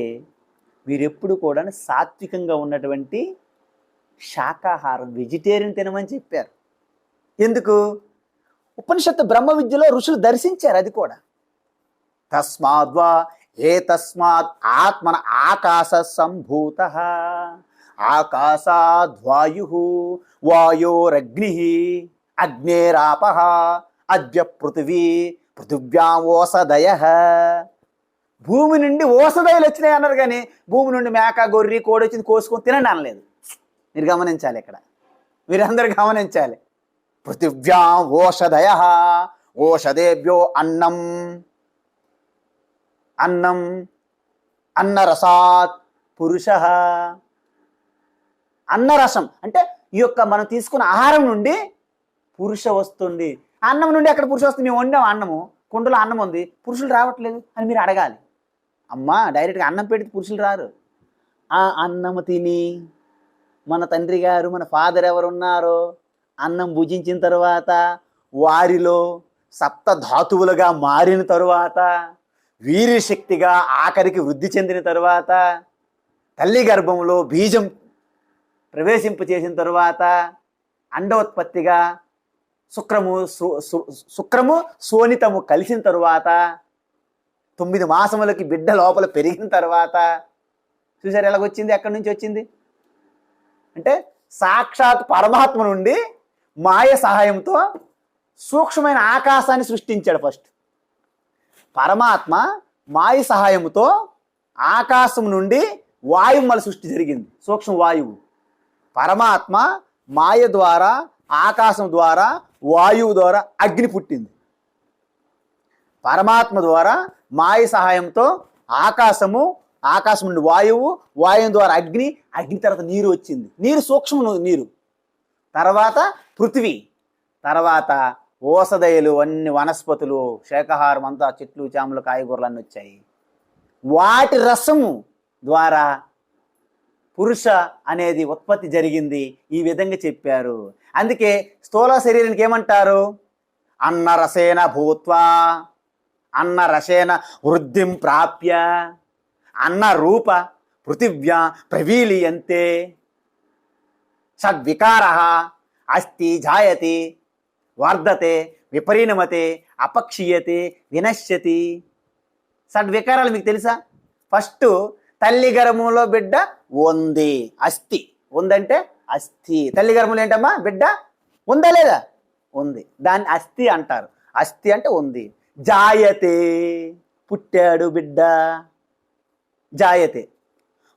మీరు ఎప్పుడు కూడా సాత్వికంగా ఉన్నటువంటి శాకాహారం, వెజిటేరియన్ తినమని చెప్పారు. ఎందుకు? ఉపనిషత్తు బ్రహ్మ విద్యలో ఋషులు దర్శించారు అది కూడా. తస్మాద్వా ఏతస్మాత్ ఆత్మన ఆకాశ సంభూత, ఆకాశాద్వాయు, వాయోరగ్ని, అగ్నేరాప, అద్య పృథివీ, పృథివ్యాం ఓషధయ. భూమి నుండి ఓషధయలు వచ్చినాయి అన్నారు, కానీ భూమి నుండి మేక, గొర్రె, కోడి వచ్చింది కోసుకొని తినండి అనలేదు. మీరు గమనించాలి, ఇక్కడ మీరందరూ గమనించాలి. పృథివ్యాం ఓషధయ, ఓషధేభ్యో అన్నం అన్నం అన్నరసాత్ పురుష. అన్నరసం అంటే ఈ యొక్క మనం తీసుకున్న ఆహారం నుండి పురుష వస్తుంది. అన్నం నుండి అక్కడ పురుష వస్తుంది. మేము వండాం అన్నము, కుండలో అన్నం ఉంది, పురుషులు రావట్లేదు అని మీరు అడగాలి. అమ్మా డైరెక్ట్గా అన్నం పెడితే పురుషులు రారు. ఆ అన్నము తిని మన తండ్రి గారు, మన ఫాదర్ ఎవరున్నారో అన్నం భుజించిన తరువాత వారిలో సప్త ధాతువులుగా మారిన తరువాత, వీర్యశక్తిగా ఆఖరికి వృద్ధి చెందిన తరువాత, తల్లి గర్భంలో బీజం ప్రవేశింపచేసిన తరువాత అండోత్పత్తిగా శుక్రము శోణితము కలిసిన తరువాత 9 మాసములకి బిడ్డ లోపల పెరిగిన తర్వాత చూసారు ఎలాగొచ్చింది, ఎక్కడి నుంచి వచ్చింది అంటే సాక్షాత్ పరమాత్మ నుండి మాయ సహాయంతో సూక్ష్మమైన ఆకాశాన్ని సృష్టించాడు. ఫస్ట్ పరమాత్మ మాయ సహాయంతో ఆకాశం నుండి వాయుమల సృష్టి జరిగింది, సూక్ష్మ వాయువు. పరమాత్మ మాయ ద్వారా, ఆకాశం ద్వారా, వాయువు ద్వారా అగ్ని పుట్టింది. పరమాత్మ ద్వారా మాయ సహాయంతో ఆకాశం నుండి వాయువు, వాయువు ద్వారా అగ్ని, అగ్ని తర్వాత నీరు వచ్చింది. నీరు సూక్ష్మ నీరు, తర్వాత పృథివీ, తర్వాత ఓషధయులు, అన్ని వనస్పతులు, శాకాహారం అంతా, చెట్లు, చేమలు, కాయగూరలు అన్నీ వచ్చాయి. వాటి రసము ద్వారా పురుష అనేది ఉత్పత్తి జరిగింది. ఈ విధంగా చెప్పారు. అందుకే స్థూల శరీరానికి ఏమంటారు? అన్నరసేన భూత్వా అన్నరసేన వృద్ధిం ప్రాప్య అన్న రూప పృథివ్యా ప్రవీలియంతే షడ్వికార అస్తి జాయతి వర్ధతే విపరిణమతే అపక్షీయతే వినశ్యతి. షడ్వికారాలు మీకు తెలుసా? ఫస్ట్ తల్లి గర్భంలో బిడ్డ ఉంది, అస్థి. ఉందంటే అస్థి. తల్లి గర్భంలో ఏంటమ్మా? బిడ్డ ఉందా లేదా? ఉంది, దాన్ని అస్థి అంటారు. అస్థి అంటే ఉంది. జాయతే, పుట్టాడు బిడ్డ. జాయతే.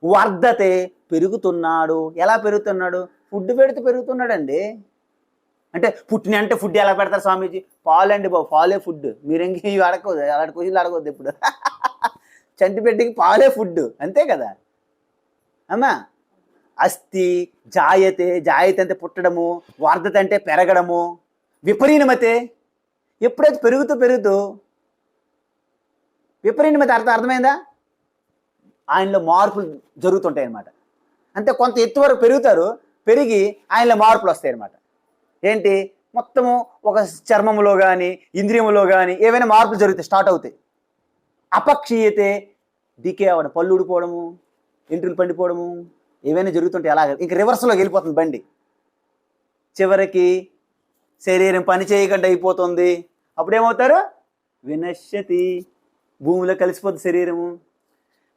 వర్ధతే, పెరుగుతున్నాడు. ఎలా పెరుగుతున్నాడు? ఫుడ్ పెడితే పెరుగుతున్నాడండి. అంటే పుట్టిన ఫుడ్ ఎలా పెడతారు స్వామీజీ? పాలు అండి బాబు, పాలే ఫుడ్. మీరు ఇంక అడగవద్దు, అలాంటి క్వశ్చన్లు అడగవద్దు ఇప్పుడు. చంటి బిడ్డకి పాలే ఫుడ్, అంతే కదా అమ్మా. అస్థి జాయతే, జాయతే అంటే పుట్టడము, వర్ధత అంటే పెరగడము, విపరీణమతే ఎప్పుడైతే పెరుగుతూ విపరీణమతే అర్థమైందా? ఆయనలో మార్పులు జరుగుతుంటాయి అన్నమాట. అంటే కొంత ఎత్తు వరకు పెరుగుతారు, పెరిగి ఆయనలో మార్పులు వస్తాయి అన్నమాట. ఏంటి? మొత్తము ఒక చర్మములో కానీ ఇంద్రియములో కానీ ఏవైనా మార్పులు జరుగుతాయి, స్టార్ట్ అవుతాయి. అపక్షీయతే, డికే అవ్వడం, పళ్ళు ఊడిపోవడము, ఎంట్రులు పండిపోవడము, ఏవైనా జరుగుతుంటాయి. అలాగే ఇంక రివర్స్లోకి వెళ్ళిపోతుంది బండి. చివరికి శరీరం పని చేయకుండా అయిపోతుంది. అప్పుడేమవుతారు? వినశ్యతి, భూమిలో కలిసిపోతుంది శరీరము.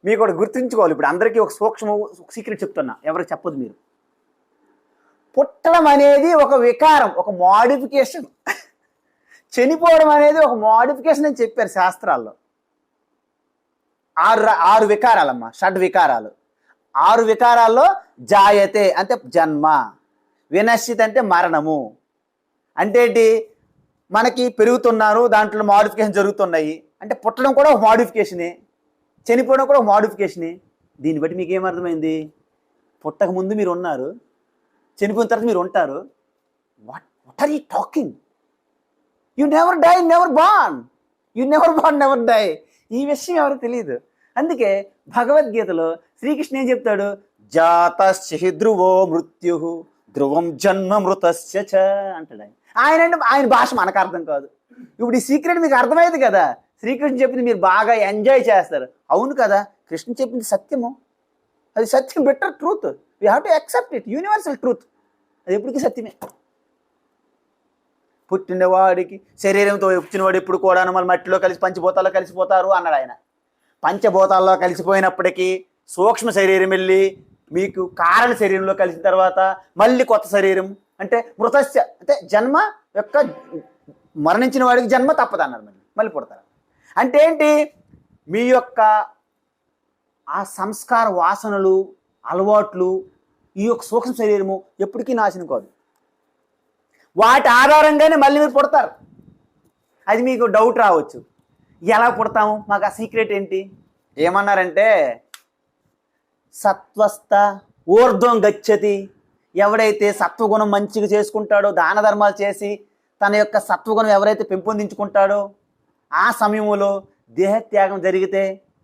మీకు ఒకటి గుర్తుంచుకోవాలి. ఇప్పుడు అందరికీ ఒక సూక్ష్మ సీక్రెట్ చెప్తున్నా, ఎవరికి చెప్పదు మీరు. పుట్టడం అనేది ఒక వికారం, ఒక మోడిఫికేషన్. చనిపోవడం అనేది ఒక మోడిఫికేషన్ అని చెప్పారు శాస్త్రాల్లో. ఆరు వికారాలమ్మా, షడ్వికారాలు. 6 వికారాల్లో జాయతే అంటే జన్మ, వినశ్చిత్ అంటే మరణము. అంటే ఏంటి? మనకి పెరుగుతున్నారు, దాంట్లో మోడిఫికేషన్ జరుగుతున్నాయి. అంటే పుట్టడం కూడా ఒక మోడిఫికేషనే, చనిపోవడం కూడా ఒక మోడిఫికేషనే. దీన్ని బట్టి మీకు ఏమర్థమైంది? పుట్టక ముందు మీరు ఉన్నారు, చనిపోయిన తర్వాత మీరు ఉంటారు. What are you talking? You never die, never born. You never born, never die. ఈ విషయం ఎవరికి తెలియదు. అందుకే భగవద్గీతలో శ్రీకృష్ణ ఏం చెప్తాడు? జాతస్య ధ్రువో మృత్యు ధ్రువం జన్మ మృతస్య చ అంటాడు ఆయన భాష మనకు అర్థం కాదు. ఇప్పుడు ఈ సీక్రెట్ మీకు అర్థమైంది కదా. శ్రీకృష్ణ చెప్పింది మీరు బాగా ఎంజాయ్ చేస్తారు. అవును కదా, కృష్ణ చెప్పింది సత్యము, అది సత్యం, better truth. We have to accept it, universal truth. అది ఎప్పటికీ సత్యమే. పుట్టినవాడికి శరీరంతో వచ్చినవాడు ఎప్పుడు కూడా మళ్ళీ మట్టిలో కలిసి పంచభూతాల్లో కలిసిపోతారు అన్నాడు ఆయన. పంచభూతాల్లో కలిసిపోయినప్పటికీ సూక్ష్మ శరీరం వెళ్ళి మీకు కారణ శరీరంలో కలిసిన తర్వాత మళ్ళీ కొత్త శరీరం అంటే మృతస్య అంటే జన్మ యొక్క మరణించిన వాడికి జన్మ తప్పదన్నారు. మళ్ళీ పుడతారు అంటే ఏంటి? మీ యొక్క ఆ సంస్కార వాసనలు, అలవాట్లు, ఈ యొక్క సూక్ష్మ శరీరము ఎప్పటికీ నాశనం కాదు. వాటి ఆధారంగానే మళ్ళీ మీరు పుడతారు. అది మీకు డౌట్ రావచ్చు, ఎలా పుడతాము, మాకు ఆ సీక్రెట్ ఏంటి? ఏమన్నారంటే సత్వస్థ ఊర్ధ్వం గచ్చతి. ఎవడైతే సత్వగుణం మంచిగా చేసుకుంటాడో, దాన ధర్మాలు చేసి తన యొక్క సత్వగుణం ఎవరైతే పెంపొందించుకుంటాడో ఆ సమయంలో దేహత్యాగం జరిగితే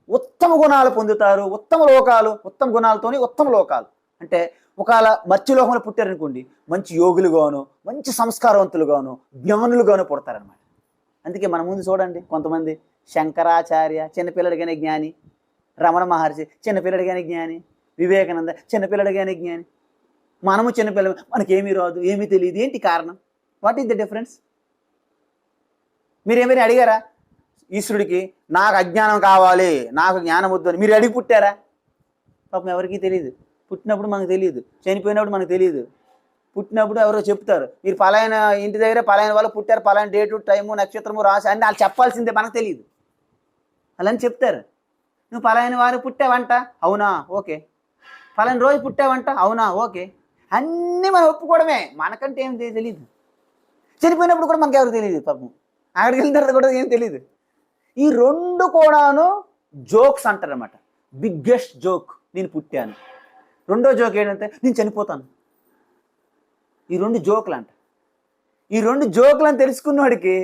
ఉత్తమ గుణాలు పొందుతారు. ఉత్తమ లోకాలు, ఉత్తమ గుణాలతోని ఉత్తమ లోకాలు అంటే ఒకవేళ మత్స్యలోకంలో పుట్టారనుకోండి, మంచి యోగులుగాను, మంచి సంస్కారవంతులుగాను, జ్ఞానులుగాను పుడతారనమాట. అందుకే మన ముందు చూడండి, కొంతమంది శంకరాచార్య చిన్నపిల్లడిగానే జ్ఞాని, రమణ మహర్షి చిన్నపిల్లడిగానే జ్ఞాని, వివేకానంద చిన్నపిల్లడిగానే జ్ఞాని. మనము చిన్నపిల్ల, మనకేమీ రాదు, ఏమీ తెలియదు. ఏంటి కారణం? What is the difference? మీరు ఏమైనా అడిగారా ఈశ్వరుడికి, నాకు అజ్ఞానం కావాలి, నాకు జ్ఞానం వద్దు అని మీరు అడిగి పుట్టారా? పాపం ఎవరికీ తెలియదు. పుట్టినప్పుడు మనకు తెలియదు, చనిపోయినప్పుడు మనకు తెలియదు. పుట్టినప్పుడు ఎవరో చెప్తారు, మీరు పలాయన ఇంటి దగ్గర పలాయన వాళ్ళు పుట్టారు, పలాయన డేటు, టైము, నక్షత్రము, రాసి అని వాళ్ళు చెప్పాల్సిందే, మనకు తెలియదు. అలా అని చెప్తారు. నువ్వు పలాయన వారు పుట్టావంట, అవునా, ఓకే. పలాయన రోజు పుట్టావంట, అవునా, ఓకే. అన్నీ మనం ఒప్పుకోవడమే, మనకంటే ఏం తెలియదు. చనిపోయినప్పుడు కూడా మనకు ఎవరు తెలియదు. పాపం అక్కడికి వెళ్ళిన తర్వాత కూడా ఏం తెలియదు. ఈ రెండు కూడాను జోక్స్ అంటారనమాట. బిగ్గెస్ట్ జోక్, నేను పుట్టాను. రెండో జోక్ ఏంటంటే నేను చనిపోతాను. ఈ రెండు జోకులు అంట. ఈ రెండు జోకులు అని తెలుసుకున్నవాడికి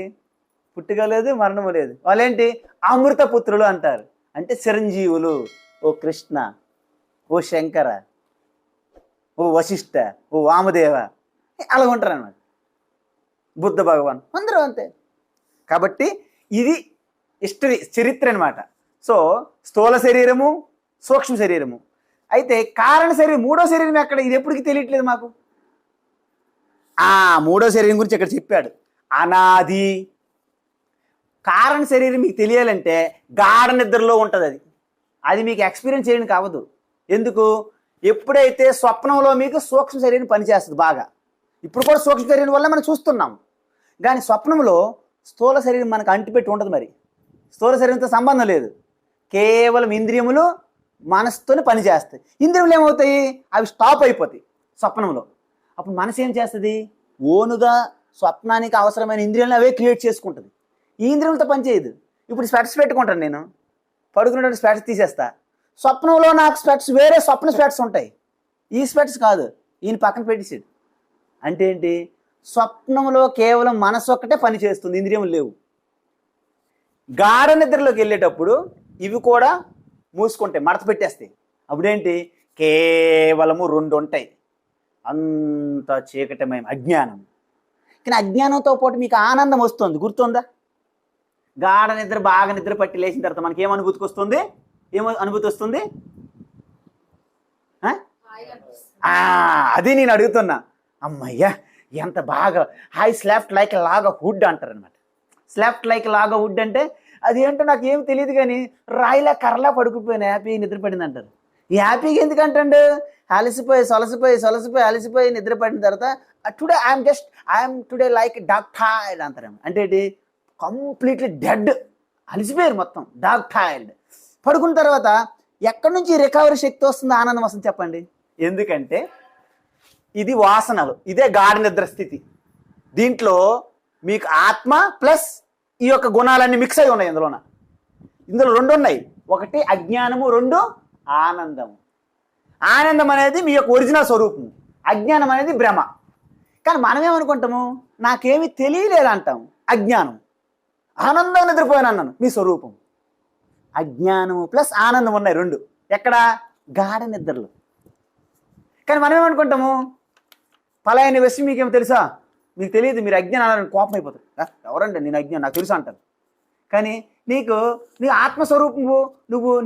పుట్టుక లేదు, మరణము లేదు. వాళ్ళేంటి అమృత పుత్రులు అంటారు, అంటే చిరంజీవులు. ఓ కృష్ణ, ఓ శంకర, ఓ వశిష్ఠ, ఓ వామదేవ, అలా ఉంటారు అన్నమాట. బుద్ధ భగవాన్ అందరూ అంతే. కాబట్టి ఇది హిస్టరీ, చరిత్ర అనమాట. సో స్థూల శరీరము, సూక్ష్మ శరీరము. అయితే కారణ శరీరం, మూడో శరీరం ఎక్కడ? ఇది ఎప్పటికీ తెలియట్లేదు మాకు. మూడో శరీరం గురించి ఇక్కడ చెప్పాడు, అనాది. కారణ శరీరం మీకు తెలియాలంటే గాఢ నిద్రలో ఉంటుంది. అది మీకు ఎక్స్పీరియన్స్ చేయడానికి అవ్వదు. ఎందుకు? ఎప్పుడైతే స్వప్నంలో మీకు సూక్ష్మ శరీరం పనిచేస్తుంది బాగా. ఇప్పుడు కూడా సూక్ష్మ శరీరం వల్ల మనం చూస్తున్నాం, కానీ స్వప్నంలో స్థూల శరీరం మనకు అంటిపెట్టి ఉంటుంది. మరి స్థూల శరీరంతో సంబంధం లేదు, కేవలం ఇంద్రియములు మనసుతోనే పనిచేస్తాయి. ఇంద్రియములు ఏమవుతాయి? అవి స్టాప్ అయిపోతాయి స్వప్నంలో. అప్పుడు మనసు ఏం చేస్తుంది? ఓనుగా స్వప్నానికి అవసరమైన ఇంద్రియాలను అవే క్రియేట్ చేసుకుంటుంది. ఈ ఇంద్రియములతో పనిచేయదు. ఇప్పుడు స్పెట్స్ పెట్టుకుంటాను నేను, పడుకునేటువంటి స్పెట్స్ తీసేస్తా. స్వప్నంలో నాకు స్పెట్స్ వేరే స్వప్న స్పెట్స్ ఉంటాయి, ఈ స్పెట్స్ కాదు. ఈయన పక్కన పెట్టేసాడు. అంటే ఏంటి? స్వప్నంలో కేవలం మనసు ఒక్కటే పని చేస్తుంది, ఇంద్రియములు లేవు. గాఢ నిద్రలోకి వెళ్ళేటప్పుడు ఇవి కూడా మూసుకుంటాయి, మడత పెట్టేస్తాయి. అప్పుడేంటి? కేవలము రెండు ఉంటాయి, అంత చీకటమయం, అజ్ఞానం. కానీ అజ్ఞానంతో పాటు మీకు ఆనందం వస్తుంది, గుర్తుందా? గాఢ నిద్ర బాగా నిద్ర పట్టి లేచిన తర్వాత మనకి ఏం అనుభూతికి వస్తుంది? ఏమో అనుభూతి వస్తుంది? అది నేను అడుగుతున్నా. అమ్మయ్యా ఎంత బాగా, హై స్లాఫ్ట్ లైక్ లాగా వుడ్ అంటారు అనమాట. స్లాఫ్ట్ లైక్ లాగా వుడ్ అంటే అది ఏంటో నాకు ఏం తెలియదు, కానీ రాయిలా కర్రలా పడుకుపోయిన హ్యాపీ నిద్రపడింది అంటారు. ఈ హ్యాపీగా ఎందుకంటాడు? అలసిపోయి అలసిపోయి నిద్రపడిన తర్వాత today I'm today like dog tired అంటారు. అంటే ఏంటి? కంప్లీట్లీ డెడ్, అలసిపోయారు మొత్తం, డాగ్ టైర్డ్. పడుకున్న తర్వాత ఎక్కడి నుంచి రికవరీ శక్తి వస్తుంది, ఆనందం వస్తుంది చెప్పండి? ఎందుకంటే ఇది వాసనలు, ఇదే గాఢ నిద్ర స్థితి. దీంట్లో మీకు ఆత్మ ప్లస్ ఈ యొక్క గుణాలన్నీ మిక్స్ అయి ఉన్నాయి. ఇందులో రెండు ఉన్నాయి, ఒకటి అజ్ఞానము, రెండు ఆనందము. ఆనందం అనేది మీ యొక్క ఒరిజినల్ స్వరూపము, అజ్ఞానం అనేది భ్రమ. కానీ మనమేమనుకుంటాము? నాకేమీ తెలియలేదు అంటాము. అజ్ఞానం. ఆనందం నిద్రపోయాను అన్నాను, మీ స్వరూపం. అజ్ఞానము ప్లస్ ఆనందం ఉన్నాయి రెండు. ఎక్కడ? గాఢ నిద్రలో. కానీ మనమేమనుకుంటాము? పలాయన విషయం మీకేమో తెలుసా? మీకు తెలియదు, మీరు అజ్ఞానాలని కోపం అయిపోతారు. ఎవరండి నేను అజ్ఞానం, నాకు తెలుసా అంటారు. కానీ నీ ఆత్మస్వరూపము,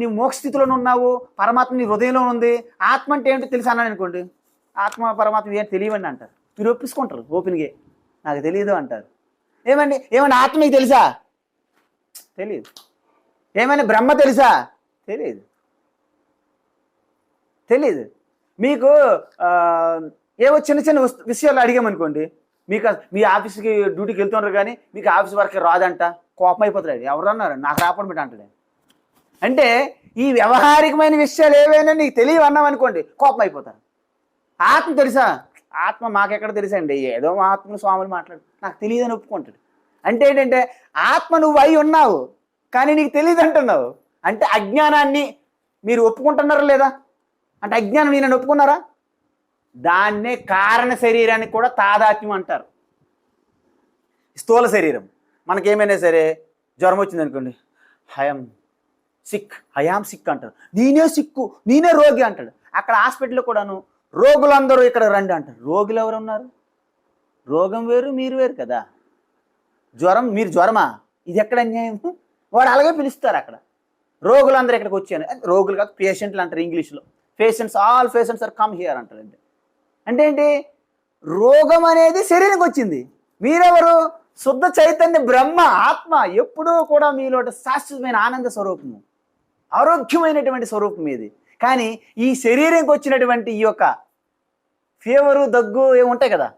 నీ మోక్ష స్థితిలోనే ఉన్నావు, పరమాత్మ నీ హృదయంలో ఉంది. ఆత్మ అంటే ఏంటో తెలుసా అన్నాను అనుకోండి, ఆత్మ పరమాత్మ ఏం తెలియవండి అంటారు. మీరు ఒప్పించుకుంటారు ఓపెన్గా, నాకు తెలియదు అంటారు. ఏమండి ఆత్మ మీకు తెలుసా? తెలియదు. ఏమైనా బ్రహ్మ తెలుసా? తెలియదు. మీకు ఏవో చిన్న చిన్న విషయాలు అడిగామనుకోండి, మీకు మీ ఆఫీస్కి డ్యూటీకి వెళ్తున్నారు కానీ మీకు ఆఫీస్ వర్క్ రాదంట, కోపం అయిపోతాడు. ఎవరు అన్నారు? నాకు రాపడం అంటాడు. అంటే ఈ వ్యవహారికమైన విషయాలు ఏవైనా నీకు తెలియవన్నాం అనుకోండి, కోపం అయిపోతారు. ఆత్మ తెలుసా? ఆత్మ మాకెక్కడ తెలుసా అండి, ఏదో ఆత్మను స్వాములు మాట్లాడు, నాకు తెలియదని ఒప్పుకుంటాడు. అంటే ఏంటంటే ఆత్మ నువ్వు అయి ఉన్నావు కానీ నీకు తెలియదు అంటున్నావు. అంటే అజ్ఞానాన్ని మీరు ఒప్పుకుంటున్నారా లేదా? అంటే అజ్ఞానం నేను ఒప్పుకున్నారా? దాన్నే కారణ శరీరానికి కూడా తాదాత్మ్యం అంటారు. స్థూల శరీరం మనకేమైనా సరే జ్వరం వచ్చింది అనుకోండి, హయామ్ సిక్ అంటారు. నేనే సిక్కు, నేనే రోగి అంటాడు. అక్కడ హాస్పిటల్లో కూడాను రోగులందరూ ఇక్కడ రండి అంటారు. రోగులు ఎవరు ఉన్నారు? రోగం వేరు, మీరు వేరు కదా. జ్వరం, మీరు జ్వరమా? ఇది ఎక్కడ అన్యాయం? వాడు అలాగే పిలుస్తారు అక్కడ. రోగులందరూ ఇక్కడికి వచ్చాను. రోగులు కాదు, పేషెంట్లు అంటారు ఇంగ్లీష్లో. Patients, all patients are come here అంటారు. అంటే ఏంటి? రోగం అనేది శరీరానికి వచ్చింది. మీరెవరు? శుద్ధ చైతన్య బ్రహ్మ ఆత్మ. ఎప్పుడూ కూడా మీలో శాశ్వతమైన ఆనంద స్వరూపము, ఆరోగ్యమైనటువంటి స్వరూపం ఇది. కానీ ఈ శరీరంకి వచ్చినటువంటి ఈ యొక్క ఫీవరు, దగ్గు ఏమి ఉంటాయి కదా,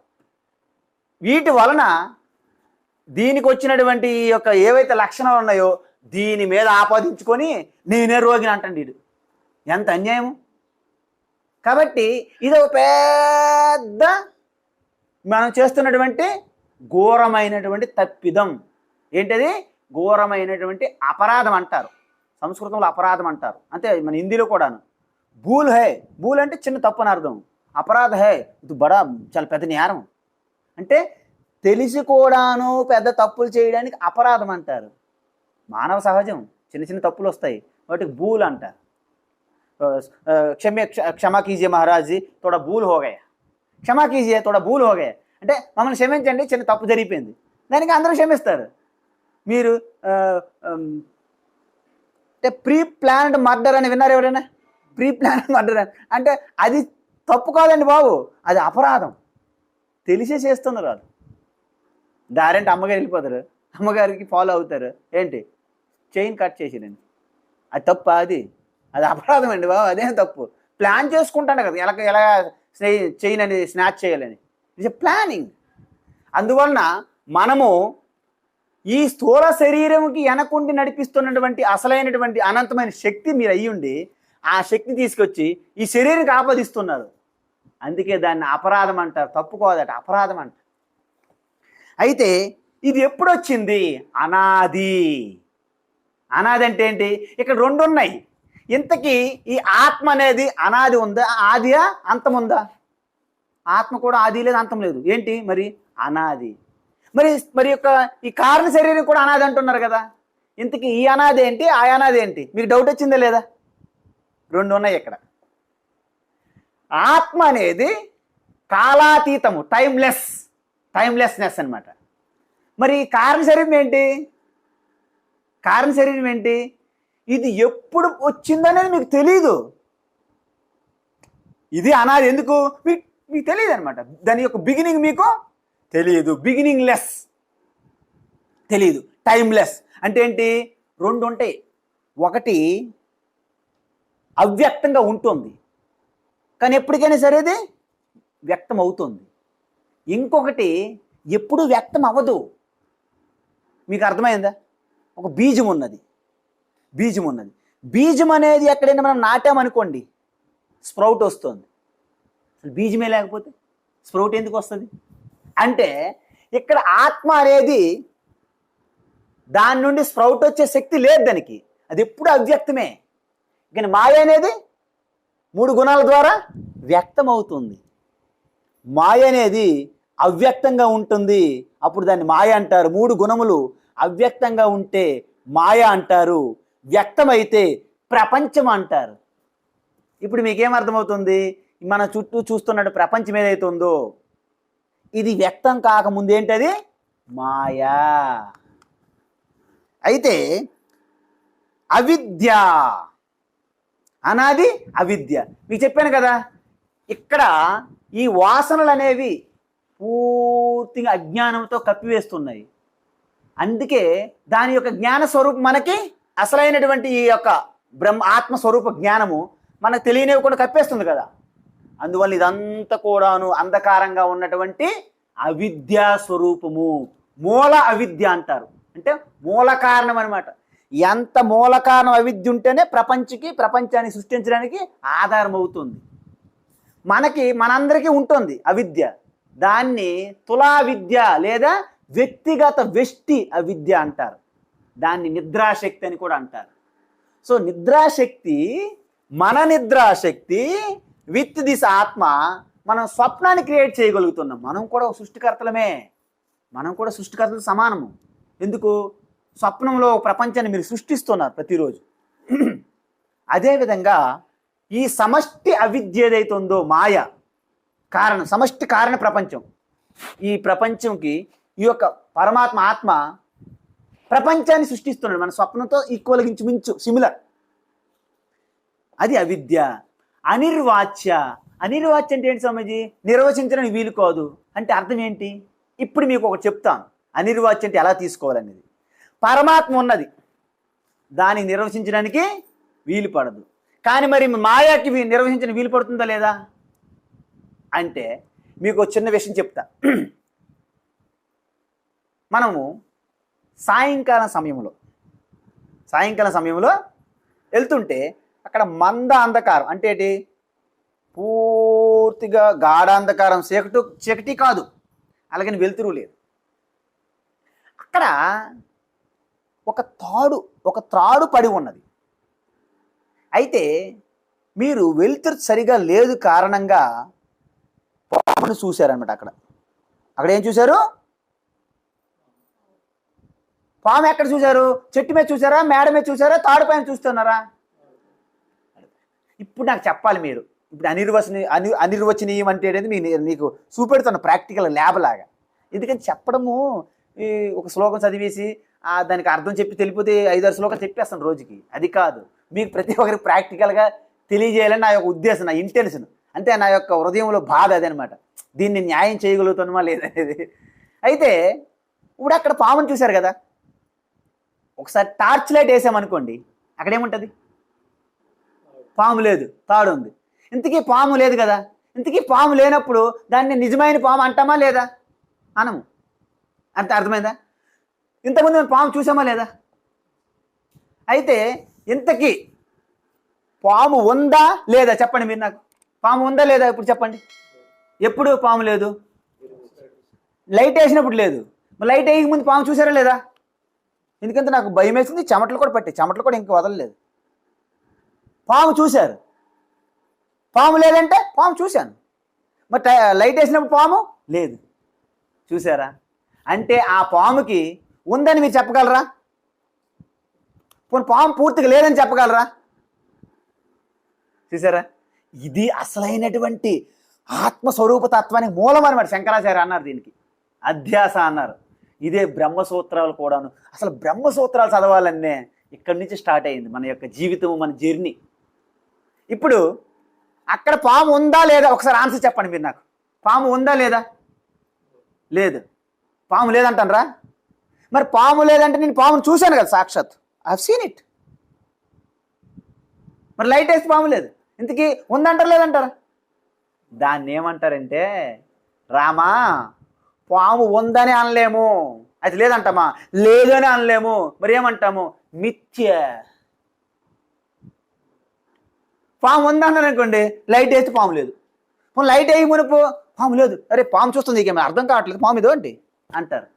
వీటి వలన దీనికి వచ్చినటువంటి ఈ యొక్క ఏవైతే లక్షణాలు ఉన్నాయో దీని మీద ఆపాదించుకొని నేనే రోగిని అంటండి. వీడు ఎంత అన్యాయము. కాబట్టి ఇది ఒక పెద్ద మనం చేస్తున్నటువంటి ఘోరమైనటువంటి తప్పిదం. ఏంటది? ఘోరమైనటువంటి అపరాధం అంటారు. సంస్కృతంలో అపరాధం అంటారు, అంతే మన హిందీలో కూడాను. భూల్ హై, భూల్ అంటే చిన్న తప్పు అని అర్థం. అపరాధ హై ఇది బడా, చాలా పెద్ద నేరం. అంటే తెలిసి కూడాను పెద్ద తప్పులు చేయడానికి అపరాధం అంటారు. మానవ సహజం, చిన్న చిన్న తప్పులు వస్తాయి, వాటికి భూల్ అంటారు. క్షమా కీజియే మహారాజ్ జీ, తోడా భూల్ హో గయా, క్షమా కీజియే తోడా భూల్ హో గయా. అంటే మమ్మల్ని క్షమించండి, చిన్న తప్పు జరిగిపోయింది. దానికి అందరూ క్షమిస్తారు. మీరు అంటే ప్రీ ప్లాన్డ్ మర్డర్ అని విన్నారు ఎవరైనా? ప్రీ ప్లాన్డ్ మర్డర్ అంటే అది తప్పు కాదండి బాబు, అది అపరాధం. తెలిసే చేస్తున్నారు వాళ్ళు. దారంటే అమ్మగారు వెళ్ళిపోతారు, అమ్మగారికి ఫాలో అవుతారు. ఏంటి? చైన్ కట్ చేసిరండి, అది తప్పు, అది అపరాధం అండి బాబు, అదేం తప్పు. ప్లాన్ చేసుకుంటాను కదా ఎలా చైన్ అనేది స్నాచ్ చేయాలని. It's a planning. అందువలన మనము ఈ స్థూల శరీరంకి వెనకుండి నడిపిస్తున్నటువంటి అసలైనటువంటి అనంతమైన శక్తి మీరు అయ్యుండి ఆ శక్తి తీసుకొచ్చి ఈ శరీరానికి ఆపాదిస్తున్నారు. అందుకే దాన్ని అపరాధం అంటారు. తప్పుకోదట, అపరాధం అంటారు. అయితే ఇది ఎప్పుడు వచ్చింది? అనాది. అనాది అంటే ఏంటి? ఇక్కడ రెండు ఉన్నాయి. ఇంతకీ ఈ ఆత్మ అనేది అనాది ఉందా, ఆదియా, అంతం ఉందా? ఆత్మ కూడా ఆది లేదు, అంతం లేదు. ఏంటి మరి? అనాది. మరి యొక్క ఈ కారణ శరీరం కూడా అనాది అంటున్నారు కదా. ఇంతకీ ఈ అనాది ఏంటి, ఆ అనాది ఏంటి? మీకు డౌట్ వచ్చిందా లేదా? రెండు ఉన్నాయి ఇక్కడ. ఆత్మ అనేది కాలాతీతము, టైమ్లెస్నెస్ అనమాట. మరి కారణ శరీరం ఏంటి? కారణ శరీరం ఏంటి? ఇది ఎప్పుడు వచ్చిందనేది మీకు తెలీదు. ఇది అనాది. ఎందుకు? మీకు తెలియదు అనమాట. దాని యొక్క బిగినింగ్ మీకు తెలియదు. బిగినింగ్ లెస్ తెలియదు. టైమ్లెస్ అంటే ఏంటి? రెండు ఉంటాయి. ఒకటి అవ్యక్తంగా ఉంటుంది కానీ ఎప్పటికైనా సరే అది వ్యక్తం అవుతుంది. ఇంకొకటి ఎప్పుడు వ్యక్తం అవ్వదు. మీకు అర్థమైందా? ఒక బీజం ఉన్నది. బీజం అనేది ఎక్కడైనా మనం నాటామనుకోండి, స్ప్రౌట్ వస్తుంది. అసలు బీజమే లేకపోతే స్ప్రౌట్ ఎందుకు వస్తుంది? అంటే ఇక్కడ ఆత్మ అనేది దాని నుండి స్ప్రౌట్ వచ్చే శక్తి లేదు దానికి. అది ఎప్పుడు అవ్యక్తమే. కానీ మాయ అనేది 3 గుణాల ద్వారా వ్యక్తం అవుతుంది. మాయ అనేది అవ్యక్తంగా ఉంటుంది, అప్పుడు దాన్ని మాయ అంటారు. 3 గుణములు అవ్యక్తంగా ఉంటే మాయ అంటారు, వ్యక్తమైతే ప్రపంచం అంటారు. ఇప్పుడు మీకేమర్థమవుతుంది? మన చుట్టూ చూస్తున్నట్టు ప్రపంచం ఏదైతే ఉందో ఇది వ్యక్తం కాకముందు ఏంటది? మాయా. అయితే అవిద్య, అనాది అవిద్య. మీకు చెప్పాను కదా, ఇక్కడ ఈ వాసనలు అనేవి పూర్తిగా అజ్ఞానంతో కప్పివేస్తున్నాయి. అందుకే దాని యొక్క జ్ఞాన స్వరూపం మనకి అసలైనటువంటి ఈ యొక్క ఆత్మస్వరూప జ్ఞానము మనకు తెలియనివి కూడా కప్పేస్తుంది కదా. అందువల్ల ఇదంతా కూడాను అంధకారంగా ఉన్నటువంటి అవిద్యా స్వరూపము, మూల అవిద్య అంటారు. అంటే మూల కారణం అనమాట. ఎంత మూల కారణం అవిద్య ఉంటేనే ప్రపంచాన్ని సృష్టించడానికి ఆధారం అవుతుంది. మనందరికీ ఉంటుంది అవిద్య. దాన్ని తులా విద్య లేదా వ్యక్తిగత వెష్టి అవిద్య అంటారు. దాన్ని నిద్రాశక్తి అని కూడా అంటారు. సో నిద్రాశక్తి, మన నిద్రాశక్తి విత్ దిస్ ఆత్మ మనం స్వప్నాన్ని క్రియేట్ చేయగలుగుతున్నాం. మనం కూడా సృష్టికర్తలమే, మనం కూడా సృష్టికర్తలు సమానము. ఎందుకు? స్వప్నంలో ప్రపంచాన్ని మీరు సృష్టిస్తున్నారు ప్రతిరోజు. అదేవిధంగా ఈ సమష్టి అవిద్య ఏదైతే ఉందో, మాయ కారణం, సమష్టి కారణ ప్రపంచం, ఈ ప్రపంచంకి ఈ యొక్క పరమాత్మ ఆత్మ ప్రపంచాన్ని సృష్టిస్తున్నాడు మన స్వప్నంతో ఈక్వల్గా ఇంచుమించు సిమిలర్. అది అవిద్య. అనిర్వాచ్య, అనిర్వాచ్య అంటే ఏంటి స్వామీజీ? నిర్వచించడానికి వీలు కాదు అంటే అర్థం ఏంటి? ఇప్పుడు మీకు ఒకటి చెప్తాను, అనిర్వాచ్య అంటే ఎలా తీసుకోవాలనేది. పరమాత్మ ఉన్నది, దాన్ని నిర్వచించడానికి వీలు పడదు. కానీ మరి మాయాకి నిర్వచించడం వీలు పడుతుందా లేదా అంటే మీకు ఒక చిన్న విషయం చెప్తా. మనము సాయంకాలం సమయంలో వెళ్తుంటే అక్కడ మంద అంధకారం అంటే ఏంటి? పూర్తిగా గాఢాంధకారం, చీకటి కాదు, అలాగని వెలుతురు లేదు. అక్కడ ఒక త్రాడు పడి ఉన్నది. అయితే మీరు వెలుతురు సరిగా లేదు కారణంగా పామును చూశారనమాట. అక్కడ ఏం చూశారు? పాము ఎక్కడ చూశారు? చెట్టు మీద చూసారా, మేడ మీద చూసారా, తాడు పైన చూస్తున్నారా? ఇప్పుడు నాకు చెప్పాలి మీరు. ఇప్పుడు అనిర్వచనీయం అంటే అనేది మీకు చూపెడుతున్న ప్రాక్టికల్ ల్యాబ్ లాగా. ఎందుకని చెప్పడము, ఒక శ్లోకం చదివేసి దానికి అర్థం చెప్పి తెలిపితే 5-6 శ్లోకాలు చెప్పేస్తాను రోజుకి. అది కాదు, మీకు ప్రతి ఒక్కరికి ప్రాక్టికల్గా తెలియజేయాలని నా యొక్క ఉద్దేశం, నా ఇంటెన్షన్. అంటే నా యొక్క హృదయంలో బాధ అదనమాట. దీన్ని న్యాయం చేయగలుగుతామా లేదనేది. అయితే ఇప్పుడు అక్కడ పాముని చూశారు కదా, ఒకసారి టార్చ్ లైట్ వేసామనుకోండి, అక్కడేముంటుంది? పాము లేదు, తాడు ఉంది. ఇంతకీ పాము లేదు కదా. ఇంతకీ పాము లేనప్పుడు దాన్ని నిజమైన పాము అంటామా లేదా? అనము. అర్థమైందా? ఇంతకుముందు మేము పాము చూసామా లేదా? అయితే ఇంతకీ పాము ఉందా లేదా చెప్పండి మీరు నాకు. పాము ఉందా లేదా ఇప్పుడు చెప్పండి. ఎప్పుడు పాము లేదు? లైట్ వేసినప్పుడు లేదు. మరి లైట్ వేయక ముందు పాము చూసారా లేదా? ఎందుకంటే నాకు భయం వేసింది, చెమటలు కూడా ఇంక వదలలేదు. పాము చూశారు, పాము లేదంటే పాము చూశాను. మరి లైట్ వేసినప్పుడు పాము లేదు, చూసారా? అంటే ఆ పాముకి ఉందని మీరు చెప్పగలరా? పోనీ పాము పూర్తిగా లేదని చెప్పగలరా? చూసారా? ఇది అసలైనటువంటి ఆత్మస్వరూప తత్వానికి మూలం అనమాట. శంకరాచార్య అన్నారు దీనికి అధ్యాస అన్నారు. ఇదే బ్రహ్మసూత్రాలు కూడాను. అసలు బ్రహ్మసూత్రాలు చదవాలనే ఇక్కడి నుంచి స్టార్ట్ అయింది మన యొక్క జీవితము, మన జర్నీ. ఇప్పుడు అక్కడ పాము ఉందా లేదా ఒకసారి ఆన్సర్ చెప్పండి మీరు నాకు. పాము ఉందా లేదా? లేదు. పాము లేదంటారా? మరి పాము లేదంటే నేను పామును చూశాను కదా సాక్షాత్, ఐ హావ్ సీన్ ఇట్. మరి లైట్ వేస్తే పాము లేదు, ఇంతకీ ఉందంటారా లేదంటారా? దాన్ని ఏమంటారంటే, రామా పాము ఉందని అనలేము, అది లేదంటామా? లేదని అనలేము, మరి ఏమంటాము? మిథ్య. పాము ఉందన్నారు అనుకోండి, లైట్ వేస్తే పాము లేదు. లైట్ వేయి మునుపు పాము లేదు, అరే పాము చూస్తుంది ఇక అర్థం కావట్లేదు, పాము ఇదో అండి అంటారు.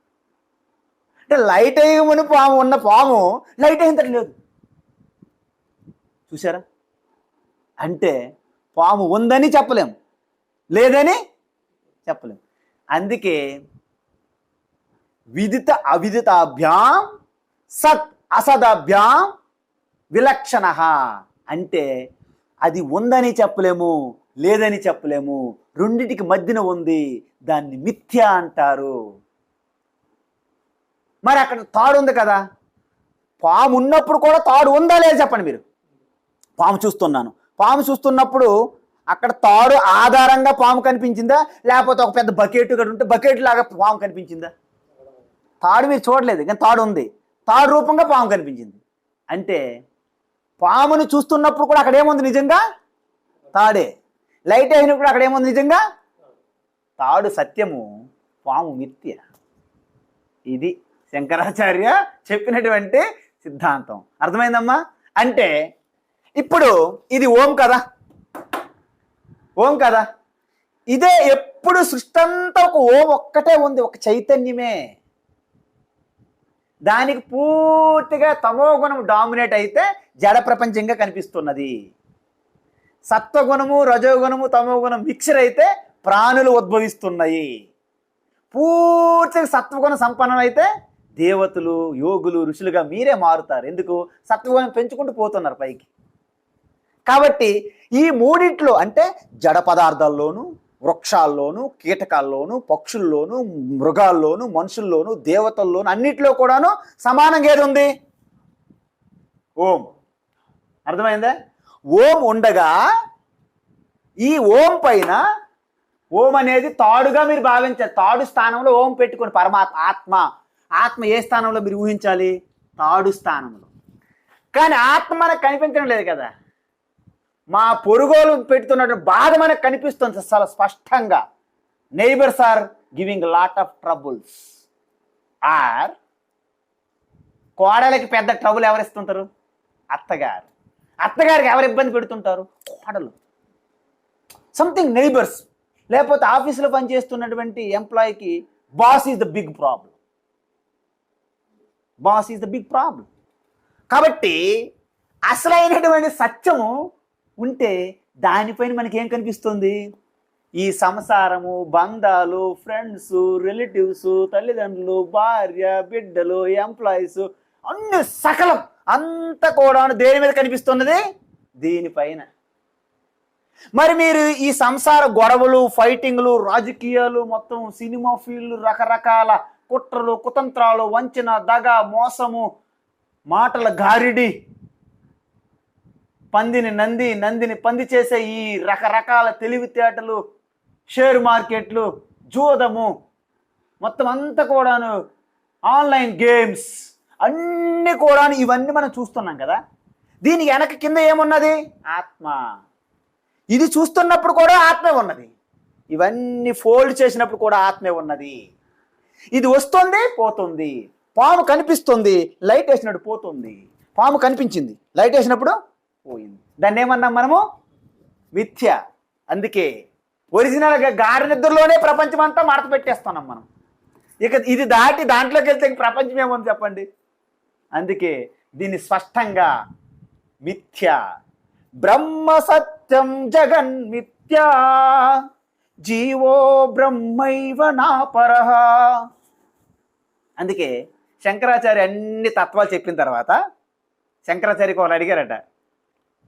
అంటే లైట్ వేయ మునుపు పాము ఉన్న పాము లైట్ అయిన లేదు. చూసారా? అంటే పాము ఉందని చెప్పలేము, లేదని చెప్పలేము. అందుకే విదిత అవిదితాభ్యాం సత్ అసదాభ్యాం విలక్షణ. అంటే అది ఉందని చెప్పలేము, లేదని చెప్పలేము, రెండింటికి మధ్యన ఉంది, దాన్ని మిథ్య అంటారు. మరి అక్కడ తాడు ఉంది కదా, పాము ఉన్నప్పుడు కూడా తాడు ఉందా లేదా చెప్పండి మీరు. పాము చూస్తున్నప్పుడు అక్కడ తాడు ఆధారంగా పాము కనిపించిందా, లేకపోతే ఒక పెద్ద బకెట్ కూడా ఉంటే బకెట్ లాగా పాము కనిపించిందా? తాడు మీరు చూడలేదు కానీ తాడు ఉంది, తాడు రూపంగా పాము కనిపించింది. అంటే పాముని చూస్తున్నప్పుడు కూడా అక్కడ ఏముంది? నిజంగా తాడే. లైట్ అయినప్పుడు అక్కడ ఏముంది? నిజంగా తాడు సత్యము, పాము మిథ్య. ఇది శంకరాచార్య చెప్పినటువంటి సిద్ధాంతం. అర్థమైందమ్మా? అంటే ఇప్పుడు ఇది ఓం కదా, ఇదే ఎప్పుడు సృష్టి అంతా ఒక ఓం ఒక్కటే ఉంది, ఒక చైతన్యమే. దానికి పూర్తిగా తమోగుణం డామినేట్ అయితే జడ ప్రపంచంగా కనిపిస్తున్నది. సత్వగుణము రజోగుణము తమోగుణం మిక్చర్ అయితే ప్రాణులు ఉద్భవిస్తున్నాయి. పూర్తిగా సత్వగుణ సంపన్నం అయితే దేవతలు యోగులు ఋషులుగా మీరే మారుతారు. ఎందుకు? సత్వగుణం పెంచుకుంటూ పోతున్నారు పైకి. కాబట్టి ఈ మూడిట్లో అంటే జడ పదార్థాల్లోనూ వృక్షాల్లోనూ కీటకాల్లోనూ పక్షుల్లోనూ మృగాల్లోనూ మనుషుల్లోనూ దేవతల్లోనూ అన్నిట్లో కూడాను సమానంగా ఏది ఉంది? ఓం. అర్థమైందా? ఓం ఉండగా ఈ ఓం పైన ఓం అనేది తాడుగా మీరు భావించాలి. తాడు స్థానంలో ఓం పెట్టుకొని పరమాత్మ ఆత్మ ఏ స్థానంలో మీరు ఊహించాలి? తాడు స్థానంలో. కానీ ఆత్మ మనకు కనిపించడం లేదు కదా. మా పొరుగోలు పెడుతున్నటువంటి బాధ మనకు కనిపిస్తుంది చాలా స్పష్టంగా. Neighbours are giving lot of troubles. ఆర్ కోడలకి పెద్ద ట్రబుల్ ఎవరిస్తుంటారు? అత్తగారు. అత్తగారికి ఎవరు ఇబ్బంది పెడుతుంటారు? కోడలు. Something neighbours. లేకపోతే ఆఫీసులో పనిచేస్తున్నటువంటి ఎంప్లాయీకి boss is the big problem. Boss is the big problem. కాబట్టి అసలైనటువంటి సత్యము ఉంటే దానిపైన మనకి ఏం కనిపిస్తుంది? ఈ సంసారము, బంధాలు, ఫ్రెండ్స్, రిలేటివ్స్, తల్లిదండ్రులు, భార్య, బిడ్డలు, ఎంప్లాయీస్ అన్ని సకలం అంతా కూడా దేని మీద కనిపిస్తున్నది? దీనిపైన. మరి మీరు ఈ సంసార గొడవలు, ఫైటింగ్లు, రాజకీయాలు, మొత్తం సినిమా ఫీల్డ్, రకరకాల కుట్రలు, కుతంత్రాలు, వంచన, దగ, మోసము, మాటల గారిడి, పందిని నంది, నందిని పంది చేసే ఈ రకరకాల తెలివితేటలు, షేర్ మార్కెట్లు, జూదము, మొత్తం అంతా కూడాను ఆన్లైన్ గేమ్స్ అన్నీ కూడా ఇవన్నీ మనం చూస్తున్నాం కదా. దీనికి వెనక కింద ఏమున్నది? ఆత్మ. ఇది చూస్తున్నప్పుడు కూడా ఆత్మే ఉన్నది. ఇవన్నీ ఫోల్డ్ చేసినప్పుడు కూడా ఆత్మే ఉన్నది. ఇది వస్తుంది పోతుంది. పాము కనిపిస్తుంది, లైట్ వేసినప్పుడు పోతుంది. పాము కనిపించింది, లైట్ వేసినప్పుడు పోయింది. దాన్ని ఏమన్నాం మనము? మిథ్య. అందుకే ఒరిజినల్గా గాఢ నిద్రలోనే ప్రపంచం అంతా మడత పెట్టేస్తున్నాం మనం. ఇక ఇది దాటి దాంట్లోకి వెళ్తే ప్రపంచం ఏముంది చెప్పండి? అందుకే దీన్ని స్పష్టంగా మిథ్య. బ్రహ్మ సత్యం జగన్ మిథ్య జీవో బ్రహ్మైవ నాపరః. అందుకే శంకరాచార్య అన్ని తత్వాలు చెప్పిన తర్వాత శంకరాచార్యకి వాళ్ళు అడిగారట,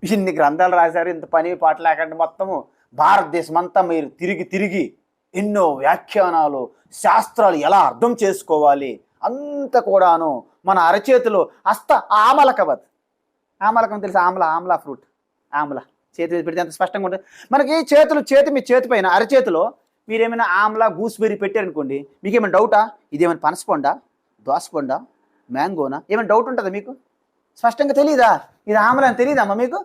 ఇన్ని గ్రంథాలు రాశారు, ఇంత పని పాట లేకుండా మొత్తము భారతదేశం అంతా మీరు తిరిగి తిరిగి ఎన్నో వ్యాఖ్యానాలు, శాస్త్రాలు ఎలా అర్థం చేసుకోవాలి అంత కూడాను మన అరచేతిలో ఆమలకవత్. ఆమలకం తెలుసు? ఆమ్లా ఫ్రూట్. ఆమ్లా చేతి మీద పెడితే అంత స్పష్టంగా ఉంటుంది. మనకి మీ చేతి పైన అరచేతిలో మీరేమైనా ఆమ్లా గూస్బెర్రీ పెట్టారనుకోండి, మీకేమైనా డౌటా? ఇదేమైనా పనసపండా, దోసపండా, మ్యాంగోనా? ఏమైనా డౌట్ ఉంటుందా మీకు? స్పష్టంగా తెలియదా ఇది ఆమ్లా అని? తెలియదమ్మా మీకు?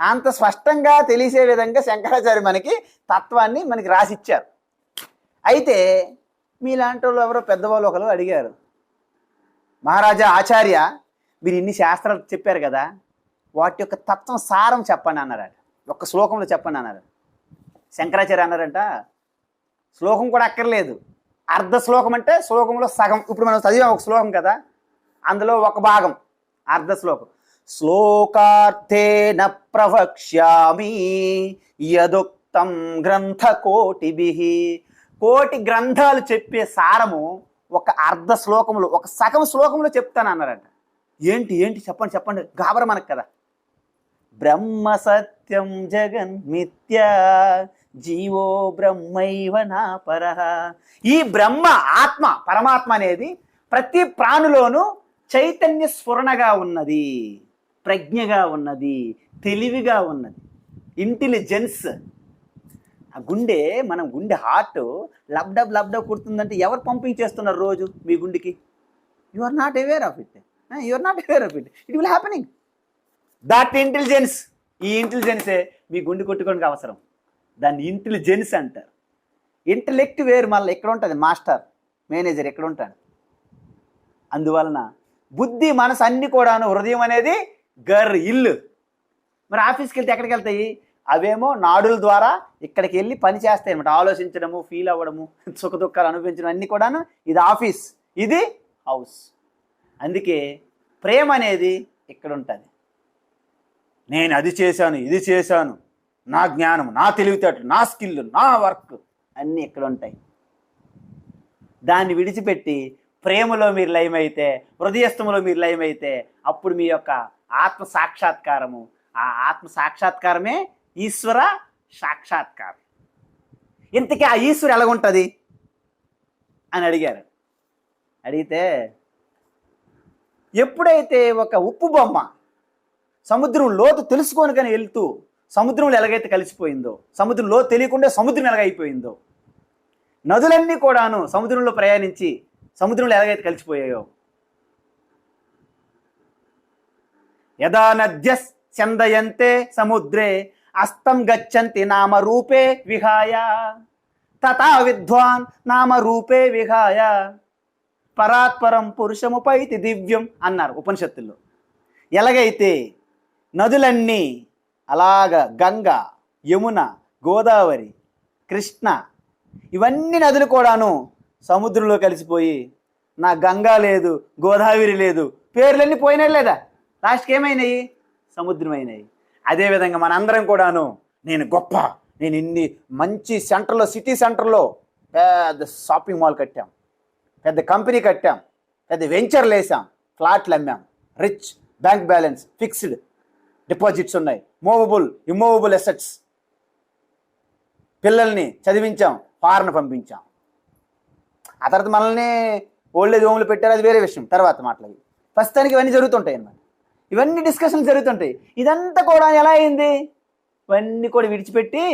అంత స్పష్టంగా తెలిసే విధంగా శంకరాచార్య మనకి తత్వాన్ని మనకి రాసిచ్చారు. అయితే మీలాంటి వాళ్ళు ఎవరో పెద్దవాళ్ళు ఒకరు అడిగారు, మహారాజా ఆచార్య మీరు ఇన్ని శాస్త్రాలు చెప్పారు కదా, వాటి యొక్క తత్వం సారం చెప్పండి అన్నారట. ఒక్క శ్లోకంలో చెప్పండి అన్నారు. శంకరాచార్య అన్నారంట, శ్లోకం కూడా అక్కర్లేదు, అర్ధ శ్లోకం అంటే శ్లోకంలో సగం. ఇప్పుడు మనం చదివాం ఒక శ్లోకం కదా, అందులో ఒక భాగం అర్ధ శ్లోకం. శ్లోకార్థేన ప్రవక్ష్యామి యదుక్తం గ్రంథ కోటిభిః. కోటి గ్రంథాలు చెప్పే సారము ఒక అర్ధ శ్లోకంలో, ఒక సగం శ్లోకంలో చెప్తాను అన్నారంట. ఏంటి చెప్పండి గాబర మనకు కదా. బ్రహ్మ సత్యం జగన్ మిథ్య జీవో బ్రహ్మైవ నాపరః. ఈ బ్రహ్మ ఆత్మ పరమాత్మ అనేది ప్రతి ప్రాణిలోనూ చైతన్య స్ఫురణగా ఉన్నది, ప్రజ్ఞగా ఉన్నది, తెలివిగా ఉన్నది, ఇంటెలిజెన్స్. ఆ గుండె, మనం గుండె హార్ట్ లబ్డబ్ కుడుతుందంటే ఎవరు పంపింగ్ చేస్తున్నారు రోజు మీ గుండెకి? You are not aware of it. It will happening. That intelligence, ఈ ఇంటెలిజెన్సే మీ గుండె కొట్టుకోవడానికి అవసరం. దాన్ని ఇంటెలిజెన్స్ అంటారు. ఇంటలెక్ట్ వేరు, మళ్ళీ ఎక్కడ ఉంటుంది? మాస్టర్ మేనేజర్ ఎక్కడ ఉంటాడు? అందువలన బుద్ధి మనసు అన్నీ కూడాను, హృదయం అనేది ఇల్లు. మరి ఆఫీస్కి వెళ్తే ఎక్కడికి వెళ్తాయి? అవేమో నాడుల ద్వారా ఇక్కడికి వెళ్ళి పని చేస్తాయి అన్నమాట. ఆలోచించడము, ఫీల్ అవ్వడము, సుఖ దుఃఖాలు అనుభవించడం అన్నీ కూడాను. ఇది ఆఫీస్, ఇది హౌస్. అందుకే ప్రేమ అనేది ఇక్కడ ఉంటుంది. నేను అది చేశాను, ఇది చేశాను, నా జ్ఞానం, నా తెలివితేటలు, నా స్కిల్, నా వర్క్ అన్నీ ఇక్కడ ఉంటాయి. దాన్ని విడిచిపెట్టి ప్రేమలో మీరు లయమైతే, హృదయస్థములో మీరు లయమైతే, అప్పుడు మీ యొక్క ఆత్మ సాక్షాత్కారము, ఆ ఆత్మ సాక్షాత్కారమే ఈశ్వర సాక్షాత్కారం. ఇంతకీ ఆ ఈశ్వరు ఎలాగుంటుంది అని అడిగారు. అడిగితే ఎప్పుడైతే ఒక ఉప్పు బొమ్మ సముద్రం లోతు తెలుసుకొని కానీ వెళ్తూ సముద్రంలో ఎలాగైతే కలిసిపోయిందో, సముద్రం లోతు తెలియకుండా సముద్రం ఎలాగైపోయిందో, నదులన్నీ కూడాను సముద్రంలో ప్రయాణించి సముద్రంలో ఎలాగైతే కలిసిపోయాయో, యదా నద్య చందయంతే సముద్రే అస్తం గచ్చంతి నామ రూపే విహాయ తథా విద్వాన్ నామ రూపే విహాయ పరాత్పరం పురుషముపైతి దివ్యం అన్నారు ఉపనిషత్తుల్లో. ఎలాగైతే నదులన్నీ అలాగ గంగ, యమున, గోదావరి, కృష్ణ ఇవన్నీ నదులు కూడాను సముద్రంలో కలిసిపోయి నా గంగా లేదు, గోదావరి లేదు, పేర్లన్నీ పోయినాయి లేదా, లాస్ట్కి ఏమైనాయి? సముద్రమైనాయి. అదేవిధంగా మనందరం కూడాను నేను గొప్ప, నేను ఇన్ని మంచి సెంటర్లో, సిటీ సెంటర్లో పెద్ద షాపింగ్ మాల్ కట్టాం, పెద్ద కంపెనీ కట్టాం, పెద్ద వెంచర్లు వేసాం, ఫ్లాట్లు అమ్మాం, rich, bank balance, fixed deposits ఉన్నాయి, మూవబుల్ ఇమ్మూవబుల్ అసెట్స్, పిల్లల్ని చదివించాం, ఫారెన్ పంపించాం. ఆ తర్వాత మనల్ని ఓల్డేజ్ హోమ్లు పెట్టారు, అది వేరే విషయం, తర్వాత మాట్లాడి. ప్రస్తుతానికి ఇవన్నీ జరుగుతుంటాయి అన్నమాట. ఇవన్నీ డిస్కషన్లు జరుగుతుంటాయి. ఇదంతా కూడా ఎలా అయింది? ఇవన్నీ కూడా విడిచిపెట్టి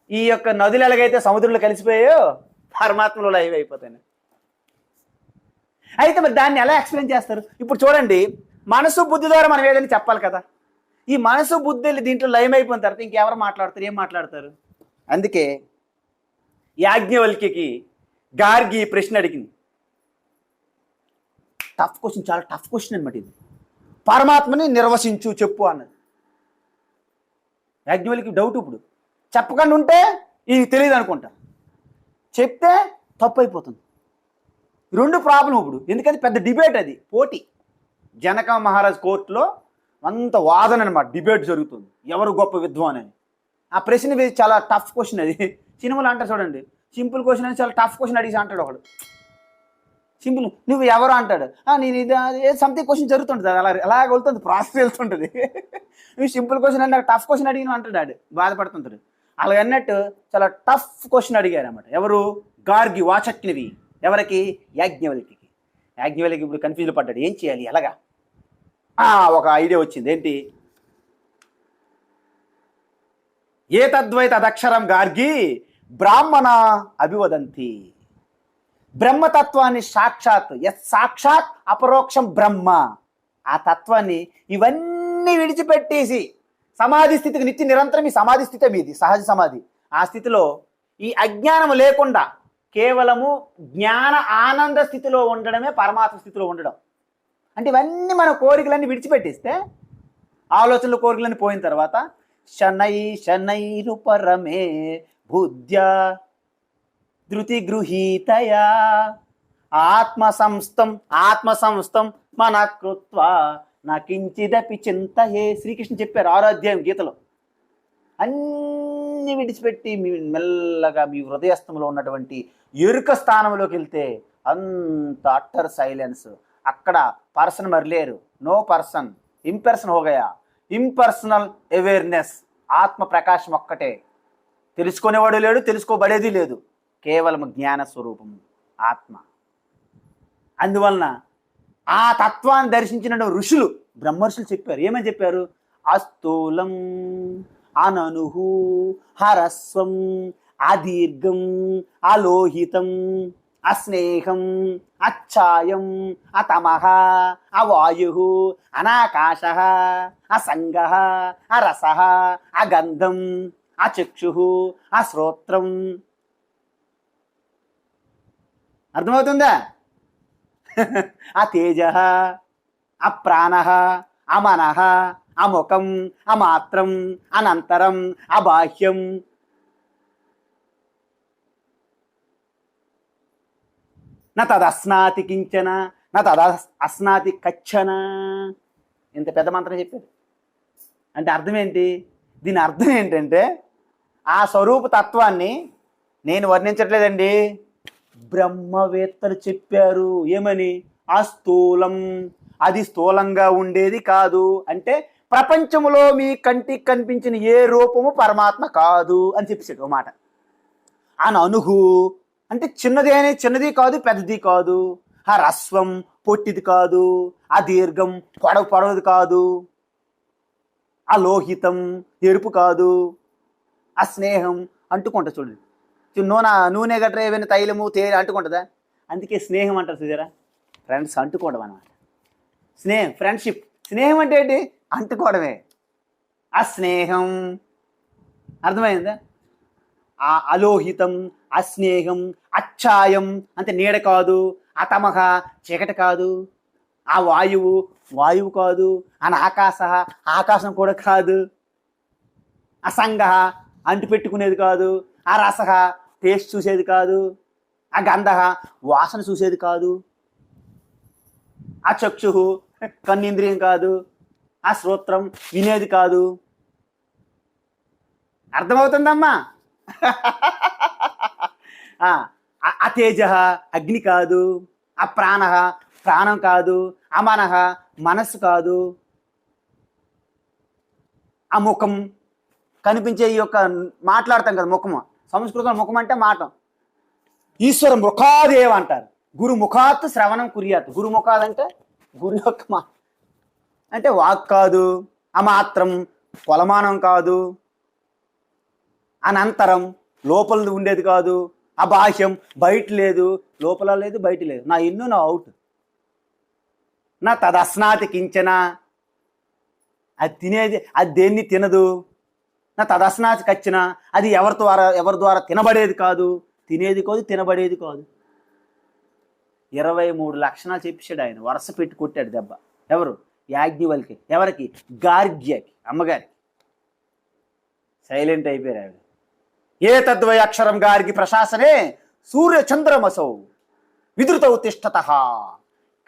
ఈ యొక్క నదులు ఎలాగైతే సముద్రంలో కలిసిపోయాయో పరమాత్మలో లైవ్ అయిపోతాయి. అయితే మరి దాన్ని ఎలా ఎక్స్ప్లెయిన్ చేస్తారు? ఇప్పుడు చూడండి, మనసు బుద్ధి ద్వారా మనం ఏదైనా చెప్పాలి కదా. ఈ మనసు బుద్ధి దీంట్లో లయం అయిపోయిన తర్వాత ఇంకెవరు మాట్లాడతారు? ఏం మాట్లాడతారు? అందుకే యాజ్ఞవల్క్యకి గార్గి ప్రశ్న అడిగింది. టఫ్ క్వశ్చన్, చాలా టఫ్ క్వశ్చన్ అనమాట ఇది. పరమాత్మని నిర్వచించు, చెప్పు అన్నది. యాజ్ఞవల్క్యకి డౌట్. ఇప్పుడు చెప్పకుండా ఉంటే ఇది తెలియదు అనుకుంటా, చెప్తే తప్పు అయిపోతుంది. రెండు ప్రాబ్లం ఇప్పుడు. ఎందుకంటే పెద్ద డిబేట్, అది పోటీ. జనక మహారాజ్ కోర్టులో అంత వాదన అనమాట, డిబేట్ జరుగుతుంది, ఎవరు గొప్ప విద్వాన్ అని. ఆ ప్రశ్న చాలా టఫ్ క్వశ్చన్. అది సినిమాలో అంటారు చూడండి, సింపుల్ క్వశ్చన్ అని చాలా టఫ్ క్వశ్చన్ అడిగి అంటాడు ఒకడు. సింపుల్, నువ్వు ఎవరు అంటాడు, నేను ఇది సంథింగ్ క్వశ్చన్ జరుగుతుంటుంది, అలా ఎలాగ వెళ్తుంది, ప్రాసెస్ వెళ్తుంటుంది. నువ్వు సింపుల్ క్వశ్చన్ అంటే టఫ్ క్వశ్చన్ అడిగిన అంటాడు, బాధపడుతుంటాడు. అలాగ అన్నట్టు చాలా టఫ్ క్వశ్చన్ అడిగారు అన్నమాట. ఎవరు? గార్గి వాచక్నివి. ఎవరికి? యాజ్ఞవల్క్యకి. యాజ్ఞవల్క్య ఇప్పుడు కన్ఫ్యూజ్ పడ్డాడు, ఏం చేయాలి, ఎలాగా? ఒక ఐడియా వచ్చింది. ఏంటి? ఏ తద్వై తదక్షరం గార్గి బ్రాహ్మణ అభివదంతి. బ్రహ్మతత్వాన్ని సాక్షాత్, సాక్షాత్ అపరోక్షం బ్రహ్మ, ఆ తత్వాన్ని ఇవన్నీ విడిచిపెట్టేసి సమాధి స్థితికి, నిత్య నిరంతరం ఈ సమాధి స్థితి మీది, సహజ సమాధి. ఆ స్థితిలో ఈ అజ్ఞానము లేకుండా కేవలము జ్ఞాన ఆనంద స్థితిలో ఉండడమే పరమాత్మ స్థితిలో ఉండడం. అంటే ఇవన్నీ మన కోరికలన్నీ విడిచిపెట్టేస్తే, ఆలోచనలు కోరికలన్నీ పోయిన తర్వాత శనై శనైరుపరమే బుద్ధ్యా ధృతి గృహీతయా ఆత్మ సంస్థం మన కృత్వా నా కించిదపి చింతయే. శ్రీకృష్ణ చెప్పారు 6వ అధ్యాయం గీతలో. అన్ని విడిచిపెట్టి మీ మెల్లగా మీ హృదయస్థంలో ఉన్నటువంటి ఎరుక స్థానంలోకి వెళ్తే అంత అట్టర్ సైలెన్స్. అక్కడ పర్సన్ మరి లేరు, నో పర్సన్, ఇంపర్సన్ హోగయా, ఇంపర్సనల్ అవేర్నెస్. ఆత్మ ప్రకాశం ఒక్కటే, తెలుసుకునేవాడు లేడు, తెలుసుకోబడేది లేదు, కేవలం జ్ఞాన స్వరూపం ఆత్మ. అందువలన ఆ తత్వాన్ని దర్శించిన ఋషులు, బ్రహ్మర్షులు చెప్పారు. ఏమని చెప్పారు? అస్థూలం అననుహు హరస్వం అదీర్ఘం అలోహితం అస్నేహం అచ్ఛాయం అతమః అవాయు అనాకాశ అసంగ అరస అగంధం అచక్షు అశ్రోత్రం. అర్థమవుతుందా? ఆ తేజ అప్రాణ అమనః అముఖం అమాత్రం అనంతరం అబాహ్యం. న తదస్నాతి కించన నా తదా అస్నాతి కచ్చన. ఇంత పెద్ద మంత్రం చెప్పారు అంటే అర్థం ఏంటి? దీని అర్థం ఏంటంటే ఆ స్వరూప తత్వాన్ని నేను వర్ణించట్లేదండి, బ్రహ్మవేత్తలు చెప్పారు. ఏమని? ఆ స్థూలం, అది స్థూలంగా ఉండేది కాదు. అంటే ప్రపంచంలో మీ కంటికి కనిపించిన ఏ రూపము పరమాత్మ కాదు అని చెప్పేసాడు ఓ మాట. ఆ అనుహు అంటే చిన్నది కాదు, పెద్దది కాదు. ఆ రస్వం పొట్టిది కాదు, ఆ దీర్ఘం పొడవది కాదు, ఆ లోహితం ఎరుపు కాదు, ఆ స్నేహం అంటుకుంటా చూడండి. నూనె గట్రా ఏమైనా తైలము తేనె అంటుకుంటుందా? అందుకే స్నేహం అంటారు చూసారా, ఫ్రెండ్స్ అంటుకోవడం అన్నమాట. స్నేహం, ఫ్రెండ్షిప్. స్నేహం అంటే ఏంటి? అంటుకోవడమే. ఆ స్నేహం అర్థమైందా? ఆ అలోహితం, అస్నేహం, అచ్ఛాయం అంటే నీడ కాదు, అతమహ చీకటి కాదు, ఆ వాయువు కాదు, అని ఆకాశం కూడా కాదు, అసంగ అంటు పెట్టుకునేది కాదు, ఆ రస టేస్ట్ చూసేది కాదు, ఆ గంధ వాసన చూసేది కాదు, ఆ చక్షు కన్నేంద్రియం కాదు, ఆ శ్రోత్రం వినేది కాదు. అర్థమవుతుందమ్మా? ఆ తేజ అగ్ని కాదు, ఆ ప్రాణం కాదు, ఆ మనస్సు కాదు, ఆ ముఖం కనిపించే ఈ యొక్క మాట్లాడతాం కదా ముఖము, సంస్కృతం ముఖం అంటే మాట. ఈశ్వర ముఖాదేవ అంటారు. గురు ముఖాత్ శ్రవణం కుర్యాత్. గురు ముఖాదంటే గురు యొక్క మాట అంటే వాక్ కాదు, అమాత్రం కొలమానం కాదు, అనంతరం లోపల ఉండేది కాదు, అబాహ్యం బయట లేదు, లోపల లేదు బయట లేదు. నా ఇన్ను నా అవుట్. నా తదస్నాతి కించన, అది తినేది, అది దేన్ని తినదు. నా తదస్నాతి కచ్చిన, అది ఎవరి ద్వారా తినబడేది కాదు, తినేది కాదు, తినబడేది కాదు. 23 లక్షణాలు చెప్పాడు ఆయన, వరుస పెట్టి కొట్టాడు దెబ్బ. ఎవరు? యాజ్ఞవల్కి. ఎవరికి? గార్గ్యకి, అమ్మగారికి. సైలెంట్ అయిపోయారు ఆవిడ. ఏ తద్వయ అక్షరం గారికి ప్రశాసనే సూర్య చంద్రమసౌ విధృతౌ తిష్టత.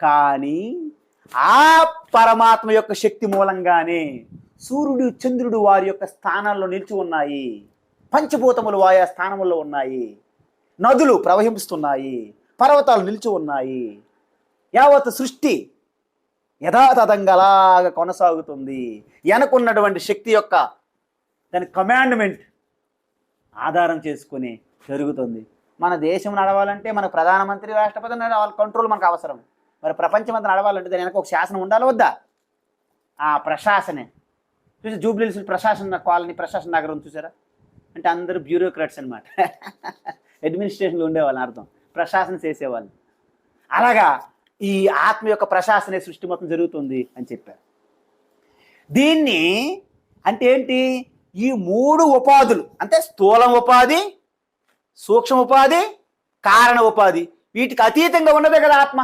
కానీ ఆ పరమాత్మ యొక్క శక్తి మూలంగానే సూర్యుడు చంద్రుడు వారి యొక్క స్థానాల్లో నిలిచి ఉన్నాయి, పంచభూతములు ఆయా స్థానముల్లో ఉన్నాయి, నదులు ప్రవహిస్తున్నారు, పర్వతాలు నిలిచి ఉన్నాయి, యావత్ సృష్టి యథాతథంగాలాగా కొనసాగుతుంది. వెనకున్నటువంటి శక్తి యొక్క దాని కమాండ్మెంట్ ఆధారం చేసుకుని జరుగుతుంది. మన దేశం నడవాలంటే మన ప్రధానమంత్రి, రాష్ట్రపతి నడవాలి, కంట్రోల్ మనకు అవసరం. మరి ప్రపంచం అంతా నడవాలంటే దాని వెనక ఒక శాసనం ఉండాలి వద్దా? ఆ ప్రశాసనే చూసి జూబ్లీహిల్స్ ప్రశాసన కాలనీ, ప్రశాసన నగరం చూసారా? అంటే అందరూ బ్యూరోక్రాట్స్ అనమాట. అడ్మినిస్ట్రేషన్లో ఉండేవాళ్ళని అర్థం, ప్రశాసన చేసేవాళ్ళు. అలాగా ఈ ఆత్మ యొక్క ప్రశాసనే సృష్టి మొత్తం జరుగుతుంది అని చెప్పారు. దీన్ని అంటే ఏంటి? ఈ 3 ఉపాధులు అంటే స్థూలం ఉపాధి, సూక్ష్మ ఉపాధి, కారణ ఉపాధి, వీటికి అతీతంగా ఉన్నదే కదా ఆత్మ.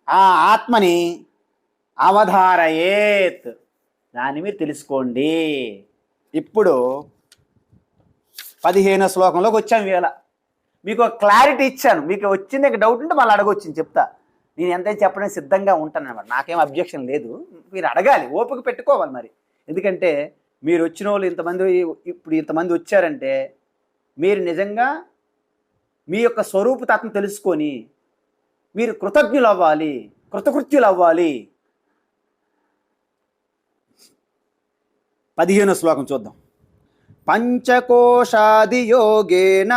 ఆ ఆత్మని అవధారయేత్, దాన్ని మీరు తెలుసుకోండి. ఇప్పుడు 15వ శ్లోకంలోకి వచ్చాను. వేళ మీకు క్లారిటీ ఇచ్చాను. మీకు వచ్చింది డౌట్ ఉంటే మళ్ళీ అడగొచ్చింది, చెప్తా. నేను ఎంతైనా చెప్పడానికి సిద్ధంగా ఉంటాను అన్నమాట. నాకేం అబ్జెక్షన్ లేదు. మీరు అడగాలి, ఓపిక పెట్టుకోవాలి మరి. ఎందుకంటే మీరు వచ్చిన వాళ్ళు ఇంతమంది వచ్చారంటే మీరు నిజంగా మీ యొక్క స్వరూపతత్వం తెలుసుకొని మీరు కృతజ్ఞులు అవ్వాలి, కృతకృత్యులు అవ్వాలి. 15వ శ్లోకం చూద్దాం. పంచకోశాది యోగేన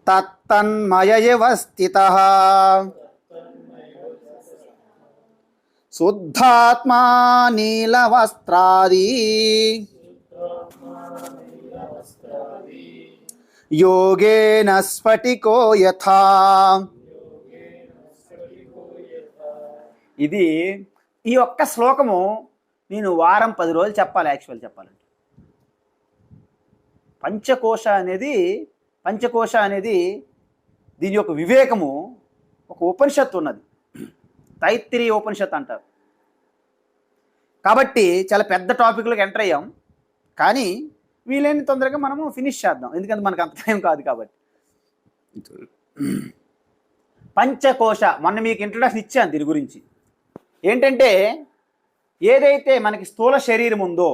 తత్తన్మయవ స్థితః శుద్ధాత్మా నీలవస్త్రాది యోగేన స్ఫటికో యథా. ఇది ఈ ఒక్క శ్లోకము నేను వారం 10 రోజులు చెప్పాలి యాక్చువల్ చెప్పాలంటే. పంచకోశ అనేది దీని యొక్క వివేకము ఒక ఉపనిషత్తు ఉన్నది, తైత్తిరీయ ఉపనిషత్తు అంటారు. కాబట్టి చాలా పెద్ద టాపిక్లోకి ఎంటర్ అయ్యాం, కానీ వీలైన తొందరగా మనము ఫినిష్ చేద్దాం, ఎందుకంటే మనకు అంత టైం కాదు కాబట్టి. పంచకోశ, మొన్న మీకు ఇంట్రొడక్షన్ ఇచ్చాను దీని గురించి. ఏంటంటే ఏదైతే మనకి స్థూల శరీరం ఉందో,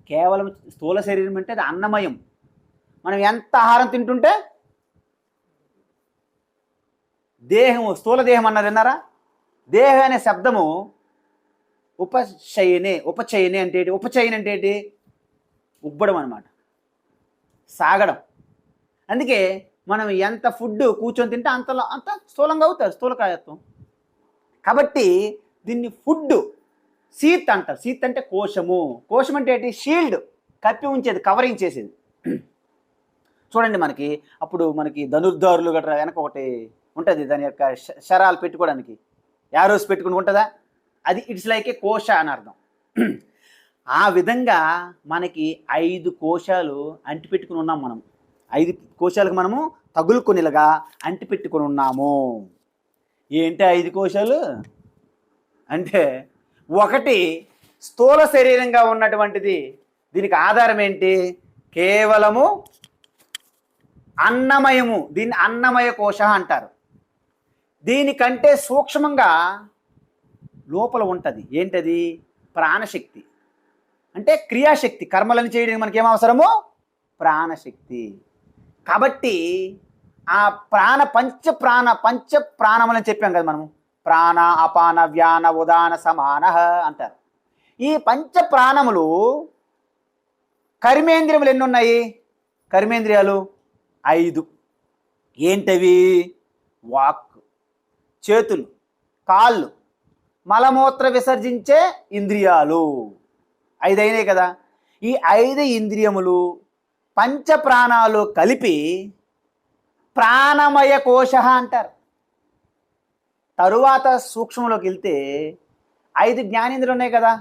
కేవలం స్థూల శరీరం అంటే అది అన్నమయం. మనం ఎంత ఆహారం తింటుంటే దేహము, స్థూల దేహం అన్నారు విన్నారా? దేహం అనే శబ్దము ఉపచయనే అంటే ఏంటి? ఉపచయన అంటే ఏంటి? ఉబ్బడం అనమాట, సాగడం. అందుకే మనం ఎంత ఫుడ్ కూర్చొని తింటే అంత స్థూలంగా అవుతారు, స్థూలకాయత్వం. కాబట్టి దీన్ని ఫుడ్ సీత్ అంటారు. సీత్ అంటే కోశము. కోశం అంటే ఏంటి? షీల్డ్, కప్పి ఉంచేది, కవరింగ్ చేసేది. చూడండి మనకి అప్పుడు మనకి ధనుర్ధారులు గట్రా వెనక ఒకటి ఉంటుంది, దాని యొక్క శరాలు పెట్టుకోవడానికి యారోస్ పెట్టుకుని ఉంటుందా, అది ఇట్స్ లైక్ ఏ కోశ అని అర్థం. ఆ విధంగా మనకి 5 కోశాలు అంటిపెట్టుకుని ఉన్నాం మనం. 5 కోశాలకు మనము తగులుకొనిలాగా అంటిపెట్టుకుని ఉన్నాము. ఏంటి 5 కోశాలు అంటే, ఒకటి స్థూల శరీరంగా ఉన్నటువంటిది. దీనికి ఆధారం ఏంటి? కేవలము అన్నమయము. దీన్ని అన్నమయ కోశ అంటారు. దీనికంటే సూక్ష్మంగా లోపల ఉంటుంది. ఏంటది? ప్రాణశక్తి. అంటే క్రియాశక్తి, కర్మలను చేయడానికి మనకి ఏం అవసరమో? ప్రాణశక్తి. కాబట్టి ఆ పంచ ప్రాణములని చెప్పాం కదా మనము. ప్రాణ, అపాన, వ్యాన, ఉదాన, సమాన అంటారు. ఈ పంచ ప్రాణములు, కర్మేంద్రియములు ఎన్ని ఉన్నాయి? కర్మేంద్రియాలు 5. ఏంటవి? వాక్, చేతులు, కాళ్ళు, మలమూత్ర విసర్జించే ఇంద్రియాలు 5 అయినాయి కదా. ఈ 5 ఇంద్రియములు, పంచ ప్రాణాలు కలిపి ప్రాణమయ కోశ అంటారు. తరువాత సూక్ష్మంలోకి వెళ్తే 5 జ్ఞానేంద్రియాలు ఉన్నాయి కదా.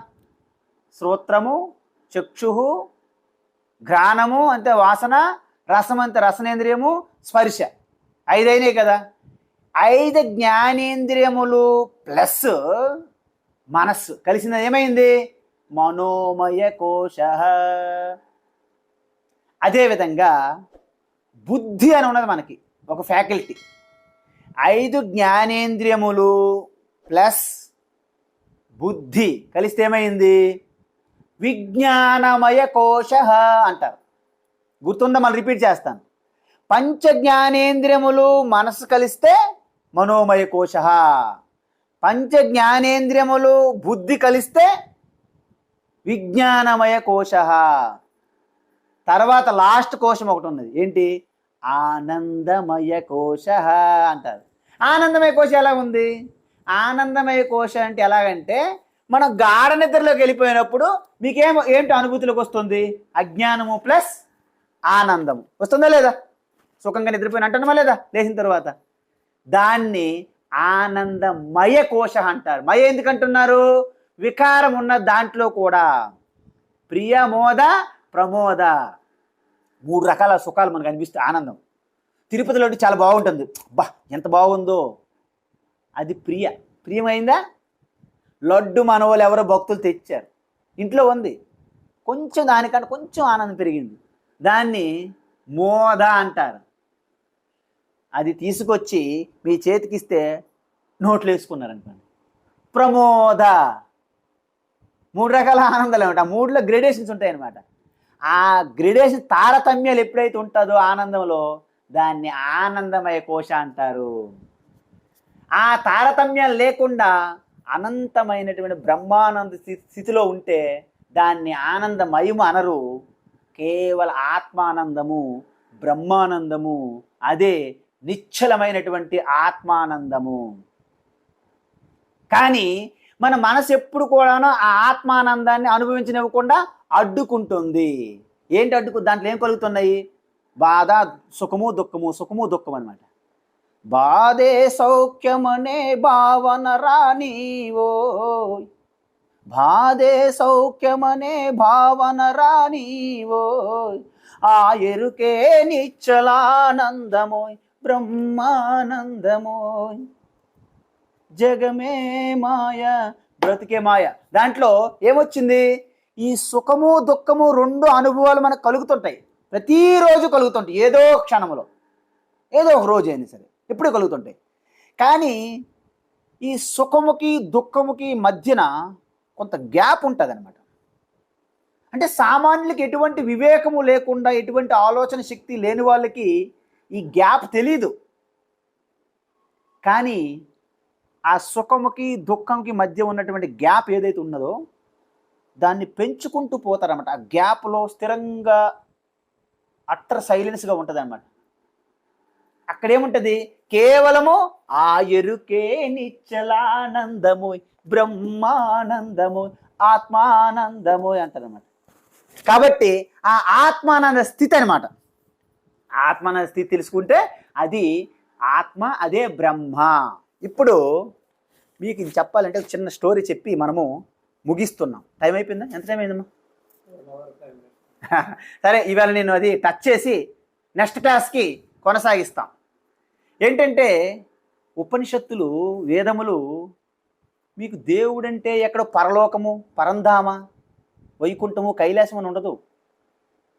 శ్రోత్రము, చక్షు, ఘ్రాణము అంటే వాసన, రసం అంటే రసనేంద్రియము, స్పర్శ 5 అయినాయి కదా. 5 జ్ఞానేంద్రియములు ప్లస్ మనస్సు కలిసింది ఏమైంది? మనోమయ కోశ. అదేవిధంగా బుద్ధి అని ఉన్నది మనకి ఒక ఫ్యాకల్టీ. 5 జ్ఞానేంద్రియములు ప్లస్ బుద్ధి కలిస్తే ఏమైంది? విజ్ఞానమయ కోశ అంటారు. గుర్తుందా? మళ్ళీ రిపీట్ చేస్తాను. పంచ జ్ఞానేంద్రియములు మనసు కలిస్తే మనోమయ కోశ, పంచ జ్ఞానేంద్రియములు బుద్ధి కలిస్తే విజ్ఞానమయ కోశ. తర్వాత లాస్ట్ కోశం ఒకటి ఉన్నది. ఏంటి? ఆనందమయ కోశ అంటారు. ఆనందమయ కోశ ఎలా ఉంది? ఆనందమయ కోశ అంటే ఎలాగంటే, మనం గాఢ నిద్రలోకి వెళ్ళిపోయినప్పుడు ఏంటో అనుభూతిలోకి వస్తుంది? అజ్ఞానము ప్లస్ ఆనందము వస్తుందా లేదా? సుఖంగా నిద్రపోయిన అంటున్నామా లేదా లేచిన తర్వాత? దాన్ని ఆనందమయ కోశ అంటారు. మయ ఎందుకంటున్నారు? వికారం ఉన్న దాంట్లో కూడా ప్రియ, మోద, ప్రమోద 3 రకాల సుఖాలు మనకు అనిపిస్తాయి. ఆనందం తిరుపతిలో చాలా బాగుంటుంది. బా ఎంత బాగుందో, అది ప్రియమైందా? లడ్డు మన వాళ్ళు ఎవరో భక్తులు తెచ్చారు, ఇంట్లో ఉంది, కొంచెం దానికంటే కొంచెం ఆనందం పెరిగింది, దాన్ని మోద అంటారు. అది తీసుకొచ్చి మీ చేతికిస్తే నోట్లు వేసుకున్నారనుకోండి, ప్రమోద. 3 రకాల ఆనందాలు అనమాట. ఆ 3లో గ్రేడేషన్స్ ఉంటాయన్నమాట. ఆ గ్రేడేషన్ తారతమ్యాలు ఎప్పుడైతే ఉంటుందో ఆనందంలో, దాన్ని ఆనందమయ కోశ అంటారు. ఆ తారతమ్యాలు లేకుండా అనంతమైనటువంటి బ్రహ్మానంద స్థితిలో ఉంటే దాన్ని ఆనందమయము అనరు. కేవల ఆత్మానందము, బ్రహ్మానందము, అదే నిశ్చలమైనటువంటి ఆత్మానందము. కానీ మన మనసు ఎప్పుడు కూడాను ఆ ఆత్మానందాన్ని అనుభవించనివ్వకుండా అడ్డుకుంటుంది. ఏంటి అడ్డుకు? దాంట్లో ఏం కలుగుతున్నాయి? బాధ, సుఖము, దుఃఖము, సుఖము, దుఃఖం అనమాట. బాధే సౌఖ్యమనే భావన రానివో, బాధే సౌఖ్యమనే భావన రానివో, ఆ ఎరుకే నిశ్చలానందమోయ్, బ్రహ్మానందమోయ్, జగమే మాయ, బ్రతికే మాయ. దాంట్లో ఏమొచ్చింది? ఈ సుఖము, దుఃఖము 2 అనుభవాలు మనకు కలుగుతుంటాయి, ప్రతిరోజు కలుగుతుంటాయి ఏదో క్షణంలో. ఏదో ఒక రోజు అయినా సరే ఎప్పుడు కలుగుతుంటాయి. కానీ ఈ సుఖముకి దుఃఖముకి మధ్యన కొంత గ్యాప్ ఉంటుంది అనమాట. అంటే సామాన్యులకి ఎటువంటి వివేకము లేకుండా, ఎటువంటి ఆలోచన శక్తి లేని వాళ్ళకి ఈ గ్యాప్ తెలీదు. కానీ ఆ సుఖముకి దుఃఖంకి మధ్య ఉన్నటువంటి గ్యాప్ ఏదైతే ఉన్నదో దాన్ని పెంచుకుంటూ పోతారన్నమాట. ఆ గ్యాప్లో స్థిరంగా అట్టర్ సైలెన్స్గా ఉంటుంది అనమాట. అక్కడేముంటుంది, కేవలము ఆ ఎరుకే నిశ్చలానందము, బ్రహ్మానందము, ఆత్మానందము అంటారనమాట. కాబట్టి ఆ ఆత్మానంద స్థితి అనమాట. ఆత్మానంద స్థితి తెలుసుకుంటే అది ఆత్మ, అదే బ్రహ్మ. ఇప్పుడు మీకు ఇది చెప్పాలంటే ఒక చిన్న స్టోరీ చెప్పి మనము ముగిస్తున్నాం. టైం అయిపోయిందా? ఎంత టైం అయిందమ్మా? సరే, ఇవాళ నేను అది టచ్ చేసి నెక్స్ట్ క్లాస్కి కొనసాగిస్తాం. ఏంటంటే ఉపనిషత్తులు, వేదములు మీకు దేవుడంటే ఎక్కడో పరలోకము, పరంధామ, వైకుంఠము, కైలాసం అని ఉండదు.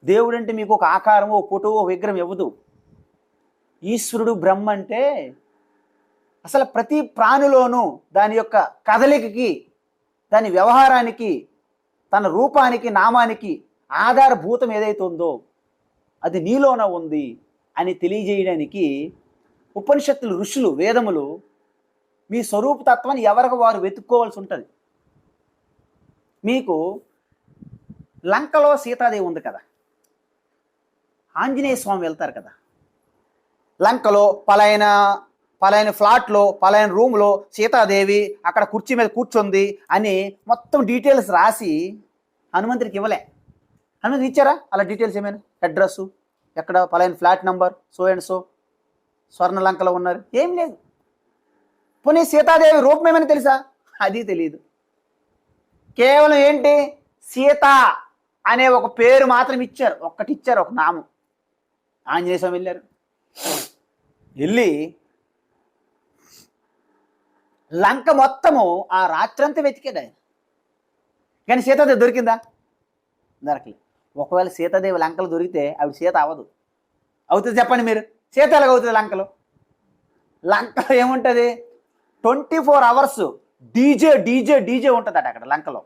దేవుడంటే మీకు ఒక ఆకారము, ఒక ఫోటో, ఒక విగ్రహం ఇవ్వదు. ఈశ్వరుడు బ్రహ్మ అంటే అసలు ప్రతి ప్రాణిలోనూ దాని యొక్క కదలికకి, దాని వ్యవహారానికి, తన రూపానికి, నామానికి ఆధారభూతం ఏదైతే ఉందో అది నీలోన ఉంది అని తెలియజేయడానికి ఉపనిషత్తులు, ఋషులు, వేదములు మీ స్వరూపతత్వాన్ని ఎవరికి వారు వెతుక్కోవాల్సి ఉంటుంది. మీకు లంకలో సీతాదేవి ఉంది కదా, ఆంజనేయ స్వామి వెళ్తారు కదా, లంకలో పలాయన ఫ్లాట్లో, పలాయన రూమ్లో సీతాదేవి అక్కడ కుర్చీ మీద కూర్చుంది అని మొత్తం డీటెయిల్స్ రాసి హనుమంతుడికి ఇవ్వలే. హనుమంతుడు ఇచ్చారా అలా డీటెయిల్స్? ఏమైనా అడ్రస్సు, ఎక్కడ పలాయన flat number, so and so, స్వర్ణ లంకలో ఉన్నారు, ఏం లేదు. పోనీ సీతాదేవి రూపం ఏమైనా తెలుసా? అది తెలియదు. కేవలం ఏంటి, సీత అనే ఒక పేరు మాత్రం ఇచ్చారు, ఒక్కటి ఇచ్చారు, ఒక నామం. ఆంజనేయ స్వామి వెళ్ళారు, వెళ్ళి లంక మొత్తము ఆ రాత్రంతా వెతికాడు ఆయన. కానీ సీతాదేవి దొరికిందా? దొరకలేదు. ఒకవేళ సీతాదేవి లంకలో దొరికితే ఆవిడ సీత అవ్వదు. అవుతుంది చెప్పండి మీరు? సీత ఎలాగవుతుంది లంకలో? లంకలో ఏముంటుంది, 24 hours డీజే డీజే డీజే ఉంటుందట అక్కడ లంకలో.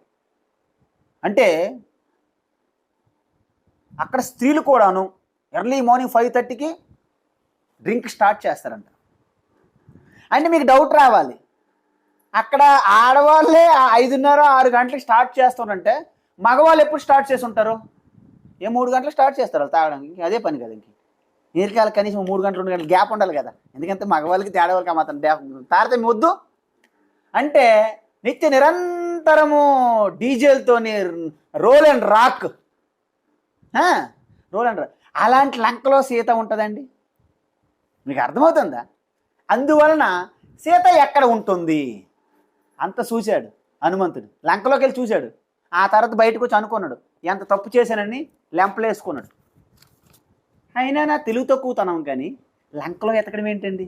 అంటే అక్కడ స్త్రీలు కూడాను ఎర్లీ మార్నింగ్ 5:30కి డ్రింక్ స్టార్ట్ చేస్తారంట. అంటే మీకు డౌట్ రావాలి, అక్కడ ఆడవాళ్ళే 5:30-6 గంటలకు స్టార్ట్ చేస్తారంటే మగవాళ్ళు ఎప్పుడు స్టార్ట్ చేసి ఉంటారు? 3 గంటలకు స్టార్ట్ చేస్తారు వాళ్ళు తాగడానికి. అదే పని కదా. నీళ్ళకి కనీసం 3 గంటలు 2 గంటలు గ్యాప్ ఉండాలి కదా. ఎందుకంటే మగవాళ్ళకి తేడవాళ్ళకి మాత్రం తారతమ్యం వద్దు. అంటే నిత్య నిరంతరము డీజేలతోని రోల్ అండ్ రాక్. అలాంటి లంకలో సీత ఉంటుందండి? మీకు అర్థమవుతుందా? అందువలన సీత ఎక్కడ ఉంటుంది అంత చూశాడు హనుమంతుడు. లంకలోకి వెళ్ళి చూశాడు. ఆ తర్వాత బయటకు వచ్చి అనుకున్నాడు, ఎంత తప్పు చేశానని లెంపలేసుకున్నాడు. అయినా నా తెలుగు తక్కువతనం. కానీ లంకలో ఎతకడం ఏంటండి?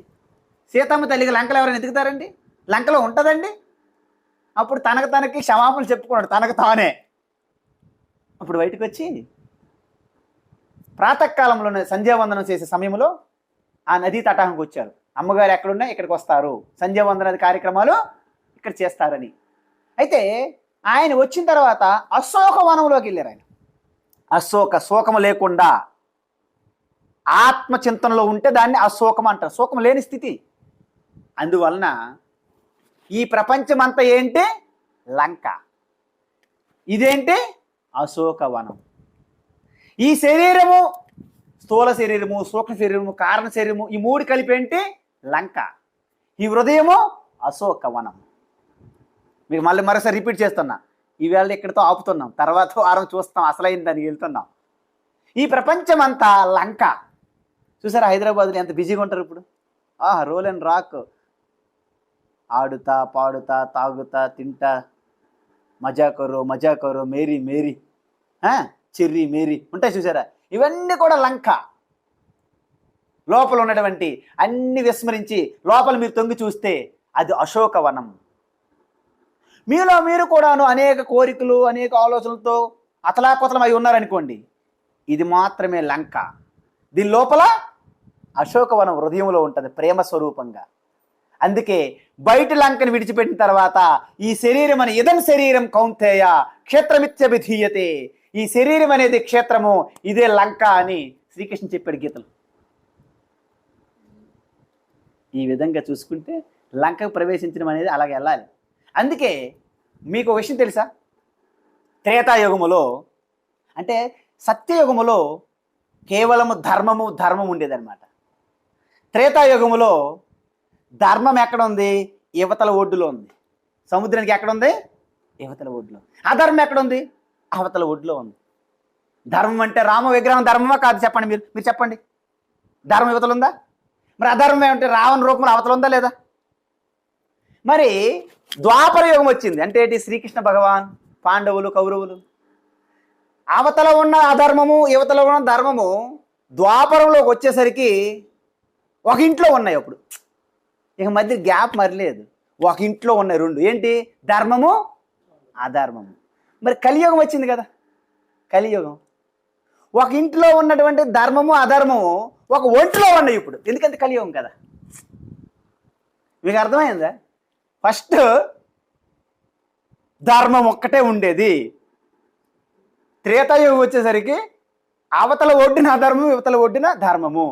సీతమ్మ తల్లికి లంకలో ఎవరైనా ఎతుకుతారండి? లంకలో ఉంటుందండి? అప్పుడు తనకి క్షమాపణలు చెప్పుకున్నాడు తనకు తానే. అప్పుడు బయటకు వచ్చి ప్రాతకాలంలోనే సంధ్యావందనం చేసే సమయంలో ఆ నదీ తటానికి వచ్చారు. అమ్మగారు ఎక్కడున్నా ఇక్కడికి వస్తారు, సంధ్యావందనాది కార్యక్రమాలు ఇక్కడ చేస్తారని. అయితే ఆయన వచ్చిన తర్వాత అశోక వనంలోకి వెళ్ళారు. ఆయన శోకము లేకుండా ఆత్మచింతనలో ఉంటే దాన్ని అశోకం అంటారు. శోకం లేని స్థితి. అందువలన ఈ ప్రపంచమంతా ఏంటి? లంక. ఇదేంటి? అశోకవనం. ఈ శరీరము, స్థూల శరీరము, సూక్ష్మ శరీరము, కారణ శరీరము, ఈ 3 కలిపి ఏంటి? లంక. ఈ హృదయము అశోకవనం. మీకు మరోసారి రిపీట్ చేస్తున్నా. ఈవేళ ఇక్కడితో ఆపుతున్నాం, తర్వాత వారం చూస్తాం, అసలైన దానికి వెళ్తున్నాం. ఈ ప్రపంచం అంతా లంక. చూసారా హైదరాబాద్లో ఎంత బిజీగా ఉంటారు ఇప్పుడు? రోల్ అండ్ రాక్, ఆడుతా పాడుతా తాగుతా తింటా, మజా కరో మేరీ మేరీ, చెర్రీ మేరీ ఉంటాయి చూసారా? ఇవన్నీ కూడా లంక. లోపల ఉన్నటువంటి అన్ని విస్మరించి లోపల మీరు తొంగి చూస్తే అది అశోకవనం. మీలో మీరు కూడాను అనేక కోరికలు, అనేక ఆలోచనలతో అతలాకుతలం అయి ఉన్నారనుకోండి, ఇది మాత్రమే లంక. దీని లోపల అశోకవనం హృదయంలో ఉంటుంది ప్రేమ స్వరూపంగా. అందుకే బయట లంకని విడిచిపెట్టిన తర్వాత ఈ శరీరం అని ఇదం శరీరం కౌంతేయ క్షేత్రమిత్యభిధీయతే, ఈ శరీరం అనేది క్షేత్రము, ఇదే లంక అని శ్రీకృష్ణ చెప్పాడు గీతలు. ఈ విధంగా చూసుకుంటే లంకకు ప్రవేశించడం అనేది అలాగే వెళ్ళాలి. అందుకే మీకు ఒక విషయం తెలుసా, త్రేతాయుగములో అంటే సత్యయుగములో కేవలము ధర్మం ఉండేదన్నమాట. త్రేతాయుగములో ధర్మం ఎక్కడ ఉంది? యువతల ఒడ్డులో ఉంది. సముద్రానికి ఎక్కడ ఉంది? యువతల ఒడ్డులో. అధర్మం ఎక్కడ ఉంది? అవతల ఒడ్డులో ఉంది. ధర్మం అంటే రామ విగ్రహం ధర్మమా కాదు? చెప్పండి, మీరు చెప్పండి. ధర్మం యువతలు ఉందా? మరి అధర్మం ఏమంటే రావణ రూపంలో అవతల ఉందా లేదా? మరి ద్వాపర యుగం వచ్చింది అంటే ఏంటి? శ్రీకృష్ణ భగవాన్, పాండవులు, కౌరవులు, అవతల ఉన్న అధర్మము యువతల ఉన్న ధర్మము ద్వాపరంలోకి వచ్చేసరికి ఒక ఇంట్లో ఉన్నాయి. అప్పుడు ఇక మధ్య గ్యాప్ మరలేదు, ఒక ఇంట్లో ఉన్నాయి రెండు. ఏంటి? ధర్మము, అధర్మము. మరి కలియుగం వచ్చింది కదా, కలియుగం. ఒక ఇంట్లో ఉన్నటువంటి ధర్మము అధర్మము ఒక ఒంట్లో ఉన్నాయి ఇప్పుడు, ఎందుకంటే కలియుగం కదా. మీకు అర్థమైందా? ఫస్ట్ ధర్మం ఒక్కటే ఉండేది, త్రేతాయుగం వచ్చేసరికి అవతల ఒడ్డిన అధర్మము యువతల ఒడ్డిన ధర్మము.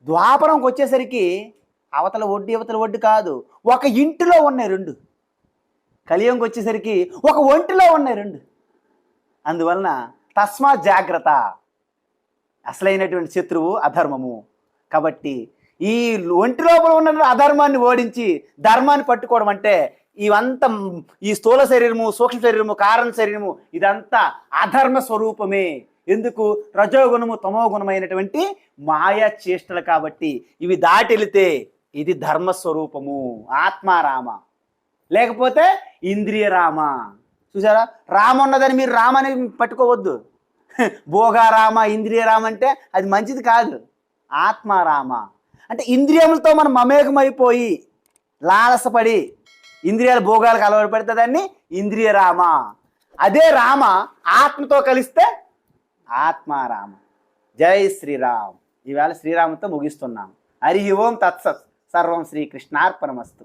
ద్వాపరంకి వచ్చేసరికి అవతల ఒడ్డు యువతల ఒడ్డు కాదు, ఒక ఇంటిలో ఉన్నాయి రెండు. కలియుగంకి వచ్చేసరికి ఒక ఒంటిలో ఉన్నాయి రెండు. అందువలన తస్మాత్ జాగ్రత్త, అసలైనటువంటి శత్రువు అధర్మము. కాబట్టి ఈ ఒంటి లోపల ఉన్న అధర్మాన్ని ఓడించి ధర్మాన్ని పట్టుకోవడం అంటే ఇవంతా ఈ స్థూల శరీరము, సూక్ష్మ శరీరము, కారణ శరీరము ఇదంతా అధర్మ స్వరూపమే. ఎందుకు? రజోగుణము తమోగుణమైనటువంటి మాయా చేష్టలు. కాబట్టి ఇవి దాటెళితే ఇది ధర్మస్వరూపము, ఆత్మారామ. లేకపోతే ఇంద్రియ రామ. చూసారా, రామ ఉన్నదని మీరు రామని పట్టుకోవద్దు. భోగారామ, ఇంద్రియ రామ అంటే అది మంచిది కాదు. ఆత్మారామ అంటే ఇంద్రియములతో మనం మమేకమైపోయి లాలసపడి ఇంద్రియాల భోగాలకు అలవాటు పెడితే దాన్ని ఇంద్రియ రామ. అదే రామ ఆత్మతో కలిస్తే ఆత్మారామ. జై శ్రీరామ్. ఈవేళ శ్రీరాముతో ముగిస్తున్నాం. హరి ఓం తత్సత్. సర్వం శ్రీకృష్ణార్పణమస్తు.